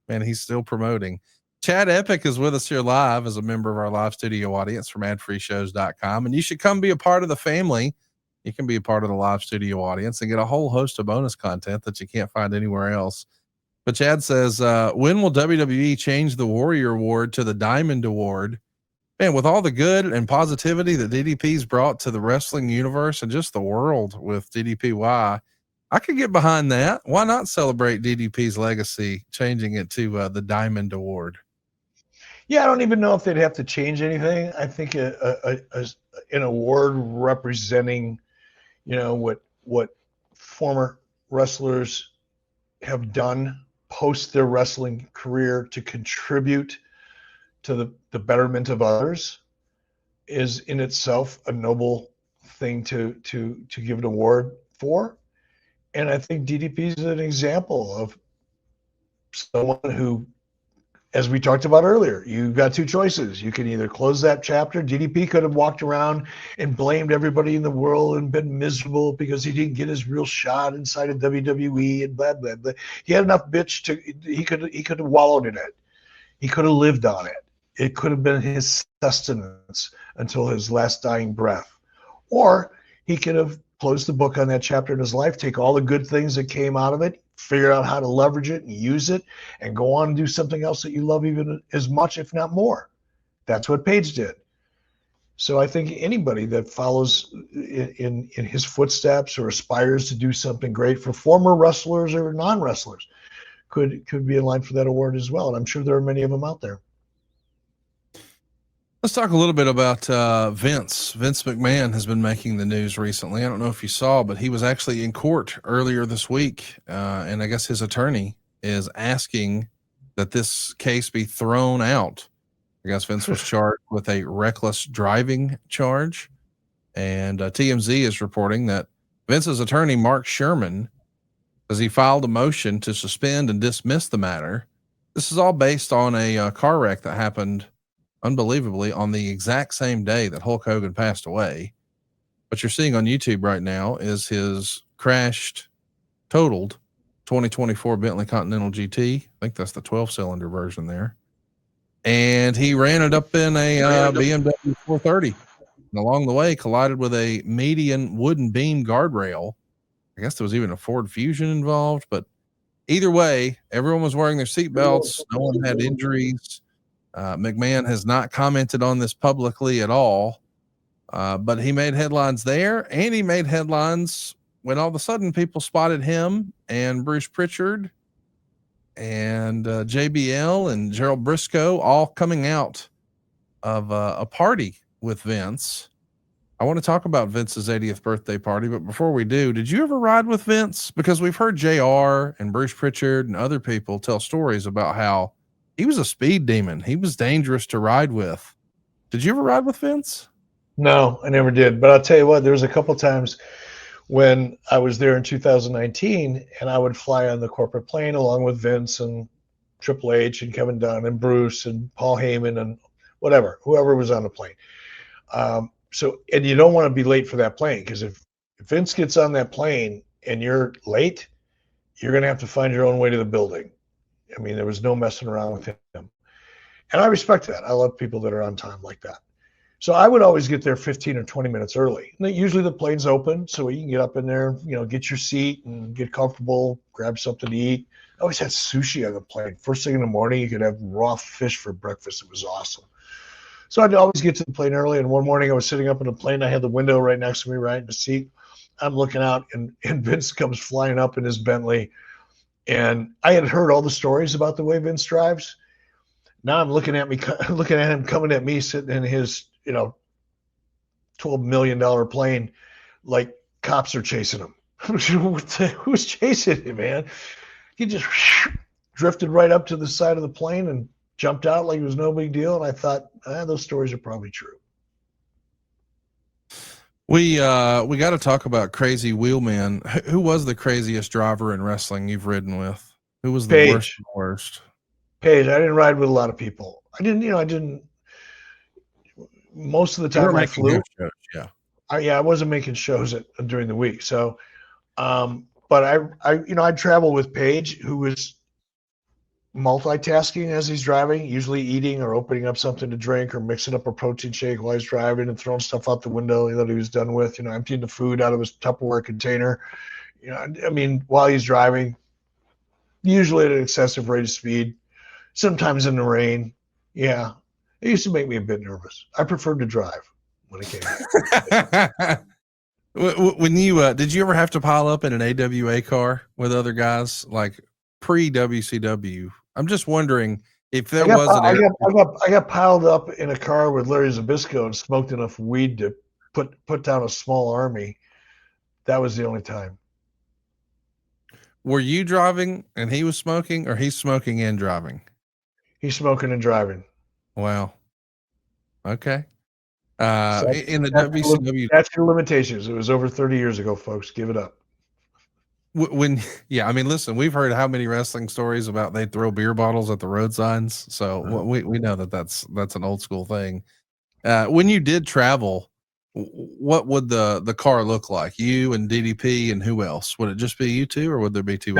B: man, he's still promoting. Chad Epic is with us here live as a member of our live studio audience from adfreeshows.com. And you should come be a part of the family. You can be a part of the live studio audience and get a whole host of bonus content that you can't find anywhere else. But Chad says, when will WWE change the Warrior Award to the Diamond Award? Man, with all the good and positivity that DDP's brought to the wrestling universe and just the world with DDPY, I could get behind that. Why not celebrate DDP's legacy, changing it to the Diamond Award?
A: Yeah, I don't even know if they'd have to change anything. I think an award representing, what former wrestlers have done post their wrestling career to contribute to the betterment of others is in itself a noble thing to give an award for. And I think DDP is an example of someone who, as we talked about earlier, you've got two choices. You can either close that chapter. DDP could have walked around and blamed everybody in the world and been miserable because he didn't get his real shot inside of WWE and blah, blah, blah. He had enough bitch he could have wallowed in it. He could have lived on it. It could have been his sustenance until his last dying breath. Or he could have closed the book on that chapter in his life, take all the good things that came out of it, figure out how to leverage it and use it, and go on and do something else that you love even as much, if not more. That's what Paige did. So I think anybody that follows in his footsteps or aspires to do something great for former wrestlers or non-wrestlers could be in line for that award as well. And I'm sure there are many of them out there.
B: Let's talk a little bit about Vince. Vince McMahon has been making the news recently. I don't know if you saw, but he was actually in court earlier this week. And I guess his attorney is asking that this case be thrown out. I guess Vince was charged with a reckless driving charge. And TMZ is reporting that Vince's attorney, Mark Sherman, as he filed a motion to suspend and dismiss the matter. This is all based on a car wreck that happened unbelievably on the exact same day that Hulk Hogan passed away. What you're seeing on YouTube right now is his crashed, totaled 2024 Bentley Continental GT. I think that's the 12-cylinder version there. and he ran it up in a BMW 430. And along the way, collided with a median wooden beam guardrail. I guess there was even a Ford Fusion involved, but either way, everyone was wearing their seatbelts. No one had injuries. McMahon has not commented on this publicly at all, but he made headlines there, and he made headlines when all of a sudden people spotted him and Bruce Pritchard and JBL and Gerald Briscoe all coming out of a party with Vince. I want to talk about Vince's 80th birthday party, but before we do, did you ever ride with Vince? Because we've heard JR and Bruce Pritchard and other people tell stories about how he was a speed demon. He was dangerous to ride with. Did you ever ride with Vince?
A: No, I never did. But I'll tell you what, there was a couple times when I was there in 2019 and I would fly on the corporate plane along with Vince and Triple H and Kevin Dunn and Bruce and Paul Heyman and whoever was on the plane. And you don't want to be late for that plane, because if Vince gets on that plane and you're late, you're going to have to find your own way to the building. I mean, there was no messing around with him. And I respect that. I love people that are on time like that. So I would always get there 15 or 20 minutes early. And usually the plane's open, so you can get up in there, get your seat and get comfortable, grab something to eat. I always had sushi on the plane. First thing in the morning, you could have raw fish for breakfast. It was awesome. So I'd always get to the plane early. And one morning I was sitting up in the plane. I had the window right next to me, right in the seat. I'm looking out, and Vince comes flying up in his Bentley. And I had heard all the stories about the way Vince drives. Now I'm looking at him coming at me, sitting in his, $12 million plane, like cops are chasing him. Who's chasing him, man? He just drifted right up to the side of the plane and jumped out like it was no big deal. And I thought, those stories are probably true.
B: We got to talk about Crazy Wheelman. Who was the craziest driver in wrestling you've ridden with? Who was the worst?
A: Paige. I didn't ride with a lot of people. I didn't. Most of the time I flew.
B: Shows, yeah.
A: I wasn't making shows during the week. So, but I'd travel with Paige, who was multitasking as he's driving, usually eating or opening up something to drink or mixing up a protein shake while he's driving and throwing stuff out the window that he was done with, emptying the food out of his Tupperware container, while he's driving, usually at an excessive rate of speed, sometimes in the rain. Yeah. It used to make me a bit nervous. I preferred to drive when it came.
B: When you, did you ever have to pile up in an AWA car with other guys, like pre-WCW? I'm just wondering if there was
A: I got piled up in a car with Larry Zbyszko and smoked enough weed to put down a small army. That was the only time.
B: Were you driving and he was smoking, or he's smoking and driving?
A: He's smoking and driving.
B: Wow. Okay. In the WCW,
A: that's your limitations. It was over 30 years ago, folks. Give it up.
B: Listen, we've heard how many wrestling stories about they throw beer bottles at the road signs. So we know that's an old school thing. When you did travel, what would the car look like? You and DDP and who else? Would it just be you two, or would there be two?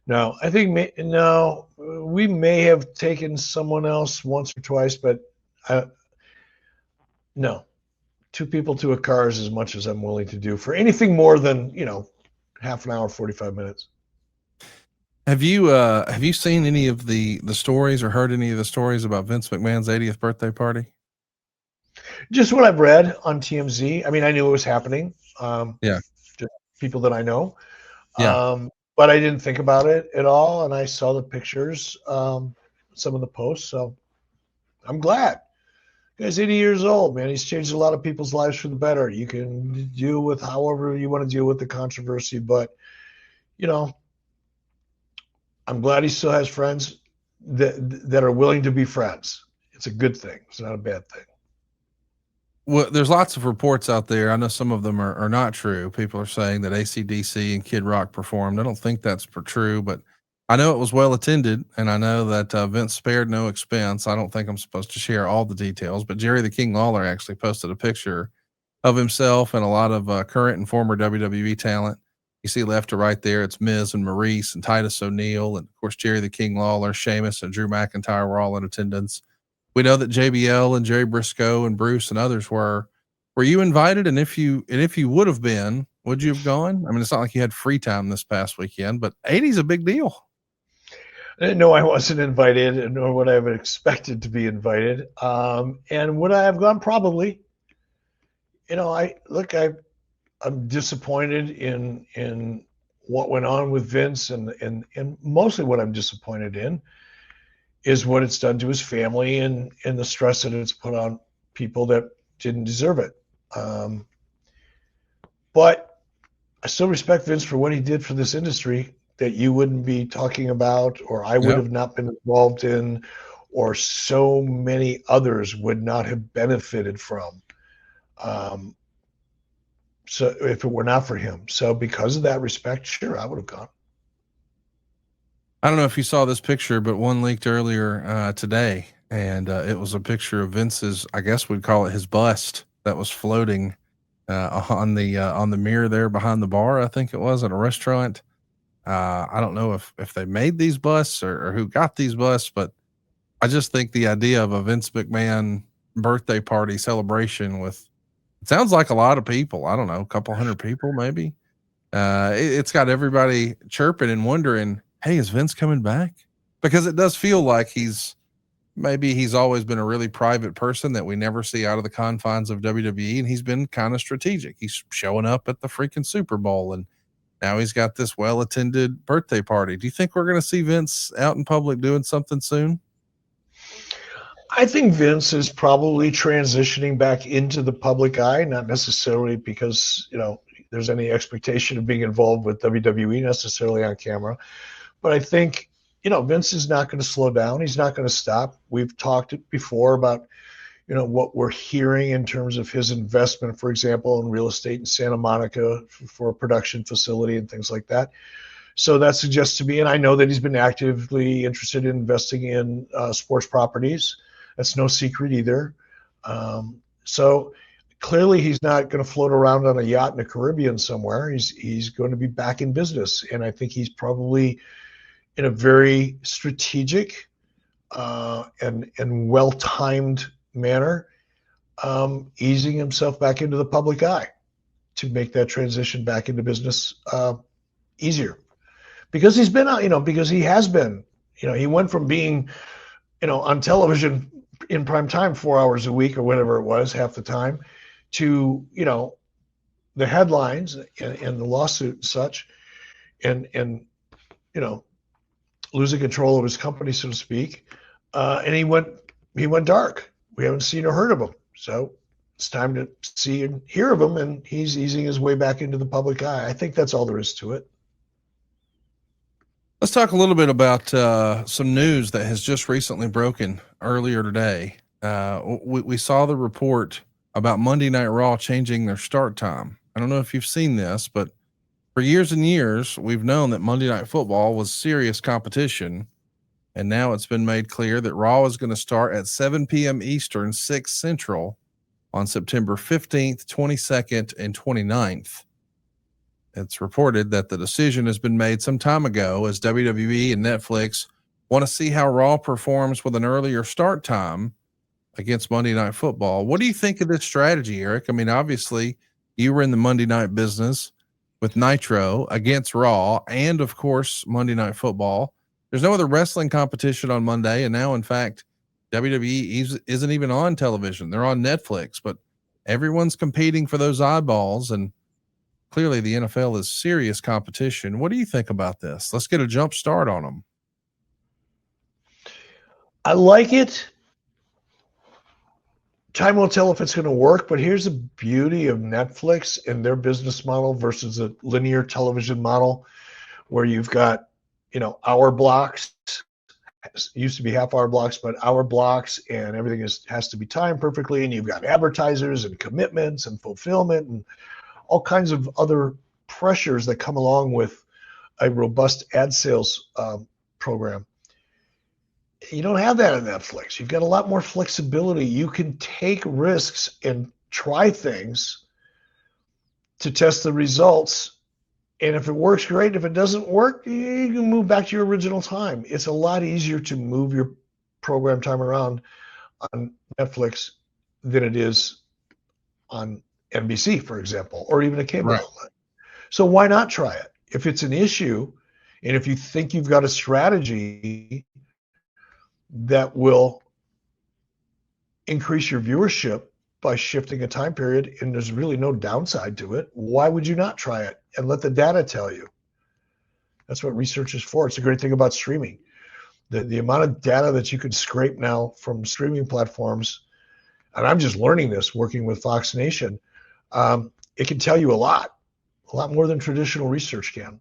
A: No, I think we may have taken someone else once or twice, but no. Two people to a car is as much as I'm willing to do for anything more than, half an hour, 45 minutes.
B: Have you seen any of the stories or heard any of the stories about Vince McMahon's 80th birthday party?
A: Just what I've read on TMZ. I mean, I knew it was happening. Just people that I know.
B: Yeah.
A: But I didn't think about it at all. And I saw the pictures, some of the posts. So I'm glad. The guy's 80 years old, man. He's changed a lot of people's lives for the better. You can deal with however you want to deal with the controversy, but I'm glad he still has friends that are willing to be friends. It's a good thing. It's not a bad thing.
B: Well, there's lots of reports out there. I know some of them are not true. People are saying that AC/DC and Kid Rock performed. I don't think that's true, but I know it was well attended, and I know that Vince spared no expense. I don't think I'm supposed to share all the details, but Jerry the King Lawler actually posted a picture of himself and a lot of current and former WWE talent You see left to right there, it's Miz and Maurice and Titus O'Neil, and of course Jerry the King Lawler, Sheamus, and Drew McIntyre were all in attendance. We know that JBL and Jerry Briscoe and Bruce and others were. Were you invited? And if you would have been, would you have gone? I mean, it's not like you had free time this past weekend, but 80's a big deal.
A: No, I wasn't invited, nor would I have expected to be invited. And would I have gone? Probably. I'm disappointed in what went on with Vince, and mostly what I'm disappointed in is what it's done to his family and the stress that it's put on people that didn't deserve it. But I still respect Vince for what he did for this industry that you wouldn't be talking about, or I would have not been involved in, or so many others would not have benefited from. So if it were not for him. So because of that respect, sure, I would have gone.
B: I don't know if you saw this picture, but one leaked earlier today, and it was a picture of Vince's, I guess we'd call it his bust, that was floating on the mirror there behind the bar. I think it was at a restaurant. I don't know if they made these busts or who got these busts, but I just think the idea of a Vince McMahon birthday party celebration with, it sounds like a lot of people. I don't know, a couple hundred people maybe. It's got everybody chirping and wondering, hey, is Vince coming back? Because it does feel like he's always been a really private person that we never see out of the confines of WWE, and he's been kind of strategic. He's showing up at the freaking Super Bowl, and now he's got this well-attended birthday party. Do you think we're going to see Vince out in public doing something soon?
A: I think Vince is probably transitioning back into the public eye, not necessarily because, there's any expectation of being involved with WWE necessarily on camera. But I think, Vince is not going to slow down. He's not going to stop. We've talked before about, what we're hearing in terms of his investment, for example, in real estate in Santa Monica for a production facility and things like that. So that suggests to me, and I know that he's been actively interested in investing in sports properties. That's no secret either. So clearly he's not going to float around on a yacht in the Caribbean somewhere. He's going to be back in business. And I think he's probably in a very strategic and well-timed manner, easing himself back into the public eye to make that transition back into business easier. Because he's been out, because he has been, he went from being, on television in prime time 4 hours a week or whatever it was, half the time, to, the headlines and the lawsuit and such, and losing control of his company, so to speak. And he went dark. We haven't seen or heard of him. So it's time to see and hear of him, and he's easing his way back into the public eye. I think that's all there is to it.
B: Let's talk a little bit about some news that has just recently broken earlier today. We saw the report about Monday Night Raw changing their start time. I don't know if you've seen this, but for years and years, we've known that Monday Night Football was serious competition. And now it's been made clear that Raw is going to start at 7 p.m. Eastern, 6 Central on September 15th, 22nd, and 29th. It's reported that the decision has been made some time ago as WWE and Netflix want to see how Raw performs with an earlier start time against Monday Night Football. What do you think of this strategy, Eric? I mean, obviously, you were in the Monday night business with Nitro against Raw and, of course, Monday Night Football. There's no other wrestling competition on Monday, and now, in fact, WWE isn't even on television. They're on Netflix, but everyone's competing for those eyeballs, and clearly the NFL is serious competition. What do you think about this? Let's get a jump start on them.
A: I like it. Time will tell if it's going to work, but here's the beauty of Netflix and their business model versus a linear television model where you've got, hour blocks. It used to be half-hour blocks, but hour blocks, and everything has to be timed perfectly, and you've got advertisers and commitments and fulfillment and all kinds of other pressures that come along with a robust ad sales program. You don't have that on Netflix. You've got a lot more flexibility. You can take risks and try things to test the results And if it works, great. If it doesn't work, you can move back to your original time. It's a lot easier to move your program time around on Netflix than it is on NBC, for example, or even a cable outlet. So why not try it? If it's an issue, and if you think you've got a strategy that will increase your viewership by shifting a time period, and there's really no downside to it, why would you not try it and let the data tell you? That's what research is for. It's a great thing about streaming. The amount of data that you could scrape now from streaming platforms, and I'm just learning this working with Fox Nation, it can tell you a lot more than traditional research can.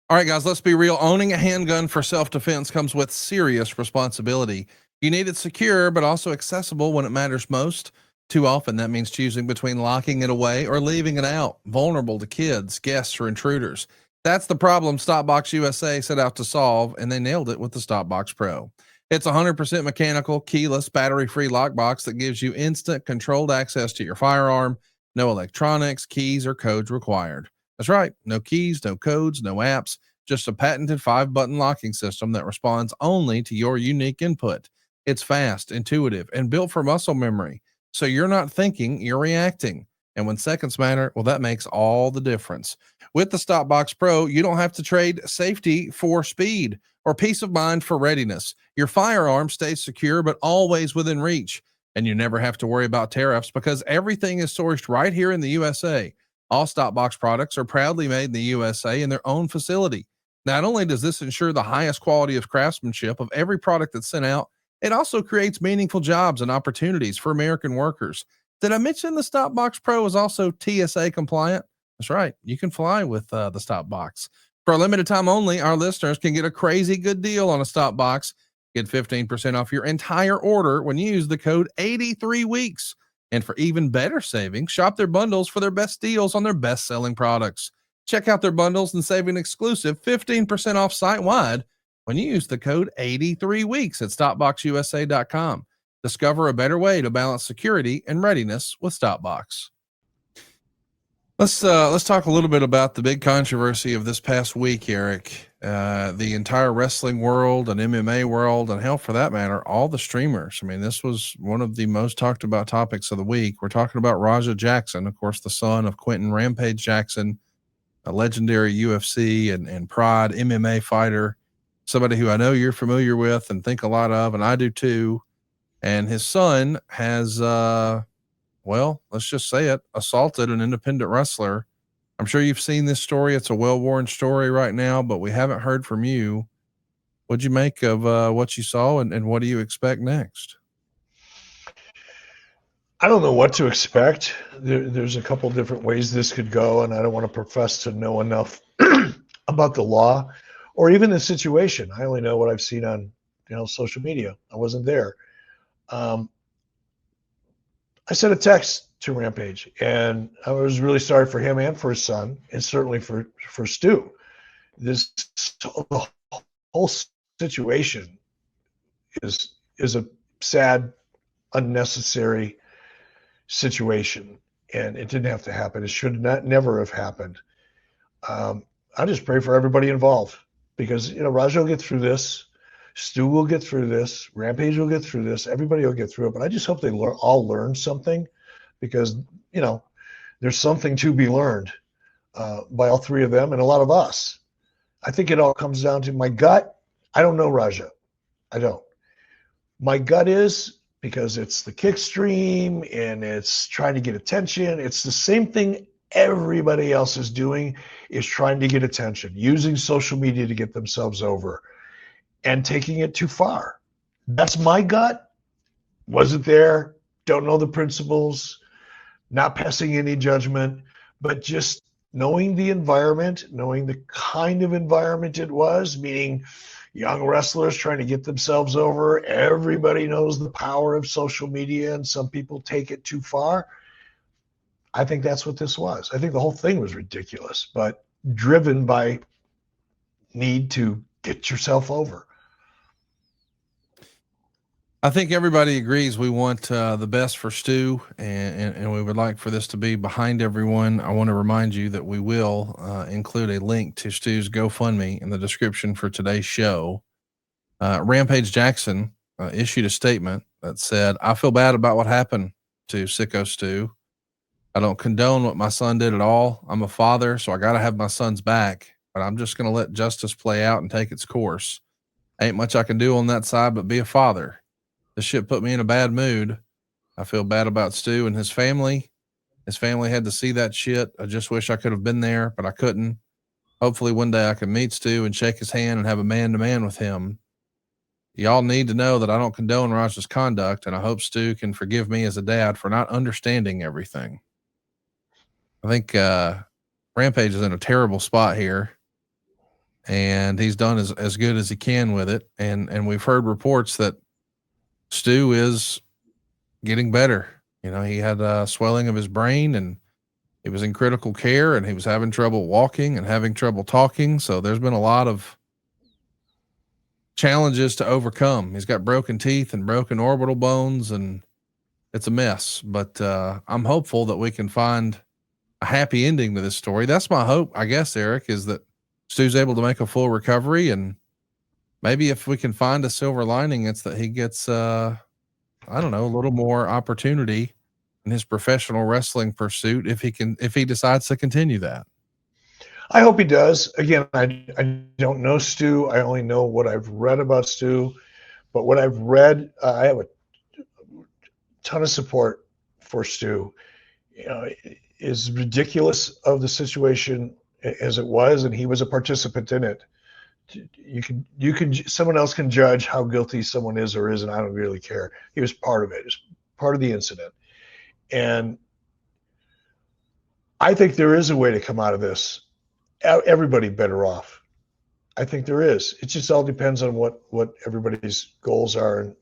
B: All right, guys, let's be real. Owning a handgun for self-defense comes with serious responsibility. You need it secure, but also accessible when it matters most. Too often that means choosing between locking it away or leaving it out, vulnerable to kids, guests, or intruders. That's the problem StopBox USA set out to solve, and they nailed it with the StopBox Pro. It's 100% mechanical, keyless, battery-free lockbox that gives you instant controlled access to your firearm. No electronics, keys, or codes required. That's right. No keys, no codes, no apps, just a patented 5-button locking system that responds only to your unique input. It's fast, intuitive, and built for muscle memory. So you're not thinking, you're reacting. And when seconds matter, well, that makes all the difference. With the StopBox Pro, you don't have to trade safety for speed or peace of mind for readiness. Your firearm stays secure, but always within reach. And you never have to worry about tariffs because everything is sourced right here in the USA. All StopBox products are proudly made in the USA in their own facility. Not only does this ensure the highest quality of craftsmanship of every product that's sent out, it also creates meaningful jobs and opportunities for American workers. Did I mention the StopBox Pro is also TSA compliant? That's right. You can fly with the StopBox. For a limited time only, our listeners can get a crazy good deal on a StopBox. Get 15% off your entire order when you use the code 83weeks. And for even better savings, shop their bundles for their best deals on their best-selling products. Check out their bundles and save an exclusive 15% off site-wide when you use the code 83weeks at StopBoxUSA.com. Discover a better way to balance security and readiness with StopBox. Let's talk a little bit about the big controversy of this past week, Eric. The entire wrestling world and MMA world, and hell, for that matter, all the streamers. I mean, this was one of the most talked about topics of the week. We're talking about Raja Jackson, of course, the son of Quentin Rampage Jackson, a legendary UFC and Pride MMA fighter, somebody who I know you're familiar with and think a lot of, and I do too. And his son has, well, let's just say it, assaulted an independent wrestler. I'm sure you've seen this story. It's a well-worn story right now, but we haven't heard from you. What'd you make of what you saw, and what do you expect next?
A: I don't know what to expect. There's a couple different ways this could go, and I don't want to profess to know enough about the law or even the situation. I only know what I've seen on social media. I wasn't there. I sent a text to Rampage, and I was really sorry for him and for his son, and certainly for Stu. The whole situation is a sad, unnecessary situation, and it didn't have to happen. It should never have happened. I just pray for everybody involved because Raja will get through this. Stu will get through this. Rampage will get through this. Everybody will get through it. But I just hope they all learn something because, there's something to be learned by all three of them and a lot of us. I think it all comes down to my gut. I don't know Raja. I don't. My gut is because it's the kick stream and it's trying to get attention. It's the same thing everybody else is doing, is trying to get attention, using social media to get themselves over. And taking it too far. That's my gut. Wasn't there, don't know the principles, not passing any judgment, but just knowing the environment, knowing the kind of environment it was, meaning young wrestlers trying to get themselves over. Everybody knows the power of social media, and some people take it too far. I think that's what this was. I think the whole thing was ridiculous, but driven by need to get yourself over.
B: I think everybody agrees we want the best for Stu, and we would like for this to be behind everyone. I want to remind you that we will include a link to Stu's GoFundMe in the description for today's show. Rampage Jackson issued a statement that said, "I feel bad about what happened to Sicko Stu. I don't condone what my son did at all. I'm a father, so I got to have my son's back, but I'm just going to let justice play out and take its course. Ain't much I can do on that side but be a father. This shit put me in a bad mood. I feel bad about Stu and his family. His family had to see that shit. I just wish I could have been there, but I couldn't. Hopefully one day I can meet Stu and shake his hand and have a man-to-man with him. Y'all need to know that I don't condone Raj's conduct, and I hope Stu can forgive me as a dad for not understanding everything." I think Rampage is in a terrible spot here, and he's done as good as he can with it. And we've heard reports that Stu is getting better. You know, he had a swelling of his brain, and he was in critical care, and he was having trouble walking and having trouble talking. So there's been a lot of challenges to overcome. He's got broken teeth and broken orbital bones, and it's a mess. But I'm hopeful that we can find a happy ending to this story. That's my hope, I guess, Eric, is that Stu's able to make a full recovery, and maybe if we can find a silver lining, it's that he gets, I don't know, a little more opportunity in his professional wrestling pursuit if he decides to continue that.
A: I hope he does. Again, I don't know Stu. I only know what I've read about Stu, but what I've read, I have a ton of support for Stu. You know, is ridiculous of the situation as it was, and he was a participant in it. You can someone else can judge how guilty someone is or isn't. I don't really care. He was part of it. He was part of the incident. And I think there is a way to come out of this. Everybody better off. I think there is. It just all depends on what everybody's goals are. And,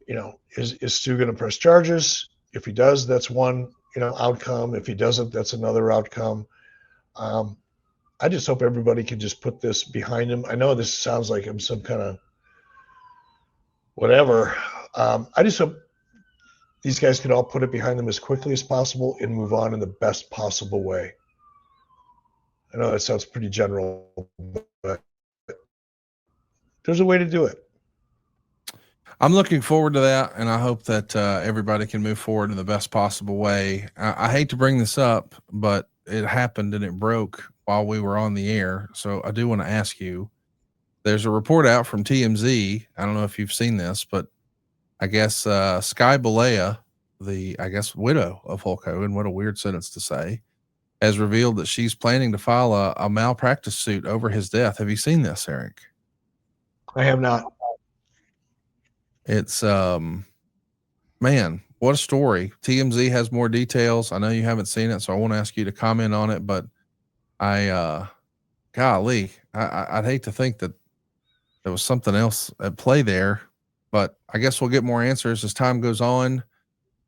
A: you know, is Stu going to press charges? If he does, that's one, outcome. If he doesn't, that's another outcome. I just hope everybody can just put this behind him. I know this sounds like I'm some kind of whatever. I just hope these guys can all put it behind them as quickly as possible and move on in the best possible way. I know that sounds pretty general, but there's a way to do it.
B: I'm looking forward to that, and I hope that everybody can move forward in the best possible way. I hate to bring this up, but it happened and it broke while we were on the air. So I do want to ask you, there's a report out from TMZ. I don't know if you've seen this, but I guess Sky Balea, the widow of Hulk Hogan, what a weird sentence to say, has revealed that she's planning to file a malpractice suit over his death. Have you seen this, Eric?
A: I have not.
B: It's man, what a story. TMZ has more details. I know you haven't seen it, so I won't ask you to comment on it, but golly, I'd hate to think that there was something else at play there, but I guess we'll get more answers as time goes on.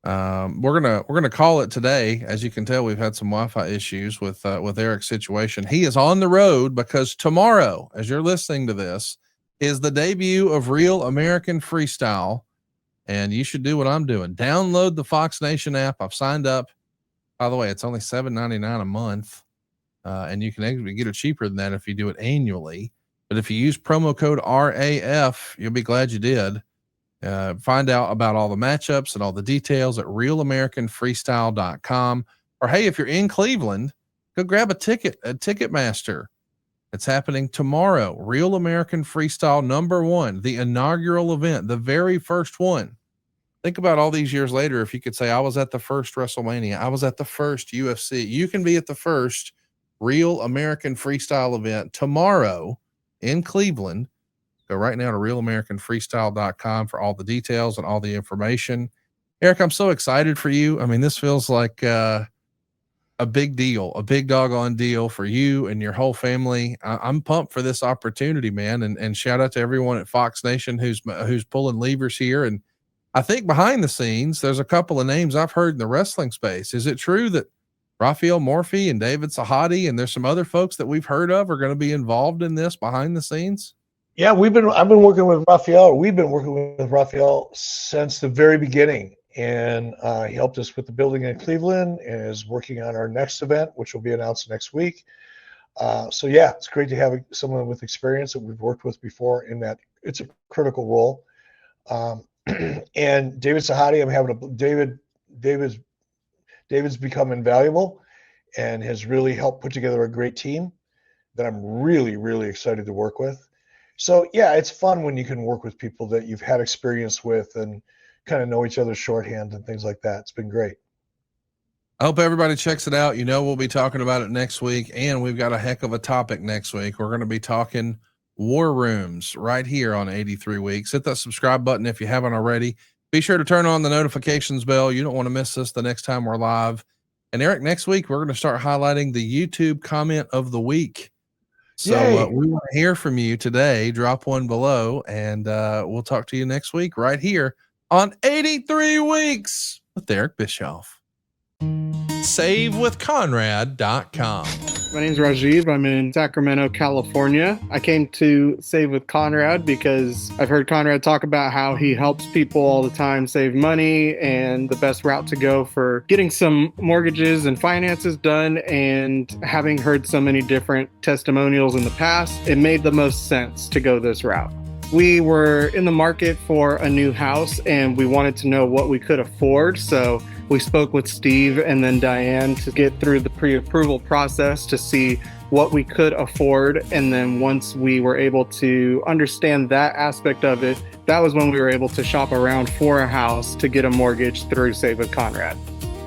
B: We're gonna call it today. As you can tell, we've had some Wi-Fi issues with Eric's situation. He is on the road because tomorrow, as you're listening to this, is the debut of Real American Freestyle, and you should do what I'm doing. Download the Fox Nation app. I've signed up. By the way, it's only $7.99 a month, and you can actually get it cheaper than that if you do it annually. But if you use promo code RAF, you'll be glad you did. Find out about all the matchups and all the details at realamericanfreestyle.com. Or hey, if you're in Cleveland, go grab a ticket at Ticketmaster. It's happening tomorrow. Real American Freestyle #1, the inaugural event, the very first one. Think about all these years later. If you could say, I was at the first WrestleMania, I was at the first UFC, you can be at the first Real American Freestyle event tomorrow in Cleveland. Go right now to realamericanfreestyle.com for all the details and all the information. Eric, I'm so excited for you. I mean, this feels like a big deal, a big doggone deal for you and your whole family. I'm pumped for this opportunity, man. And shout out to everyone at Fox Nation who's pulling levers here. And I think behind the scenes, there's a couple of names I've heard in the wrestling space. Is it true that Rafael Morphy and David Sahadi and there's some other folks that we've heard of are going to be involved in this behind the scenes?
A: Yeah, I've been working with Raphael. We've been working with Raphael since the very beginning, and he helped us with the building in Cleveland and is working on our next event, which will be announced next week. So yeah, it's great to have someone with experience that we've worked with before in that it's a critical role. And David Sahadi, David's become invaluable and has really helped put together a great team that I'm really, really excited to work with. So yeah, it's fun when you can work with people that you've had experience with and kind of know each other's shorthand and things like that. It's been great.
B: I hope everybody checks it out. We'll be talking about it next week, and we've got a heck of a topic next week. We're going to be talking war rooms right here on 83 Weeks. Hit that subscribe button if you haven't already. Be sure to turn on the notifications bell. You don't want to miss us the next time we're live. And Eric, next week, we're going to start highlighting the YouTube comment of the week. So we want to hear from you today. Drop one below, and we'll talk to you next week right here on 83 Weeks with Eric Bischoff. SaveWithConrad.com.
D: My name is Rajiv. I'm in Sacramento, California. I came to Save with Conrad because I've heard Conrad talk about how he helps people all the time save money and the best route to go for getting some mortgages and finances done. And having heard so many different testimonials in the past, it made the most sense to go this route. We were in the market for a new house and we wanted to know what we could afford. So we spoke with Steve and then Diane to get through the pre-approval process to see what we could afford. And then once we were able to understand that aspect of it, that was when we were able to shop around for a house to get a mortgage through Save with Conrad.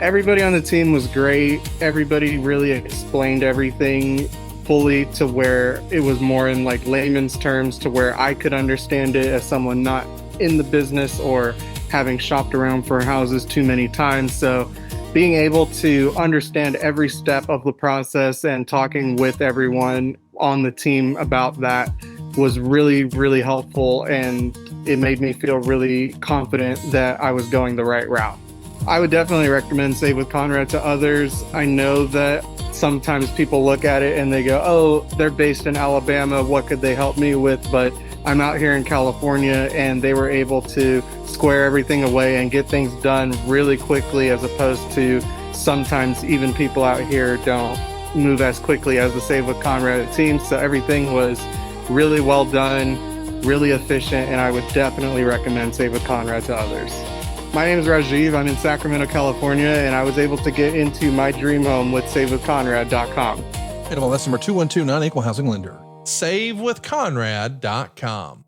D: Everybody on the team was great. Everybody really explained everything fully to where it was more in like layman's terms to where I could understand it as someone not in the business or having shopped around for houses too many times. So being able to understand every step of the process and talking with everyone on the team about that was really, really helpful. And it made me feel really confident that I was going the right route. I would definitely recommend Save with Conrad to others. I know that sometimes people look at it and they go, oh, they're based in Alabama. What could they help me with? But I'm out here in California and they were able to square everything away and get things done really quickly, as opposed to sometimes even people out here don't move as quickly as the Save with Conrad team. So everything was really well done, really efficient, and I would definitely recommend Save with Conrad to others. My name is Rajiv. I'm in Sacramento, California, and I was able to get into my dream home with SaveWithConrad.com.
B: That's number 212 non-equal housing lender. SaveWithConrad.com.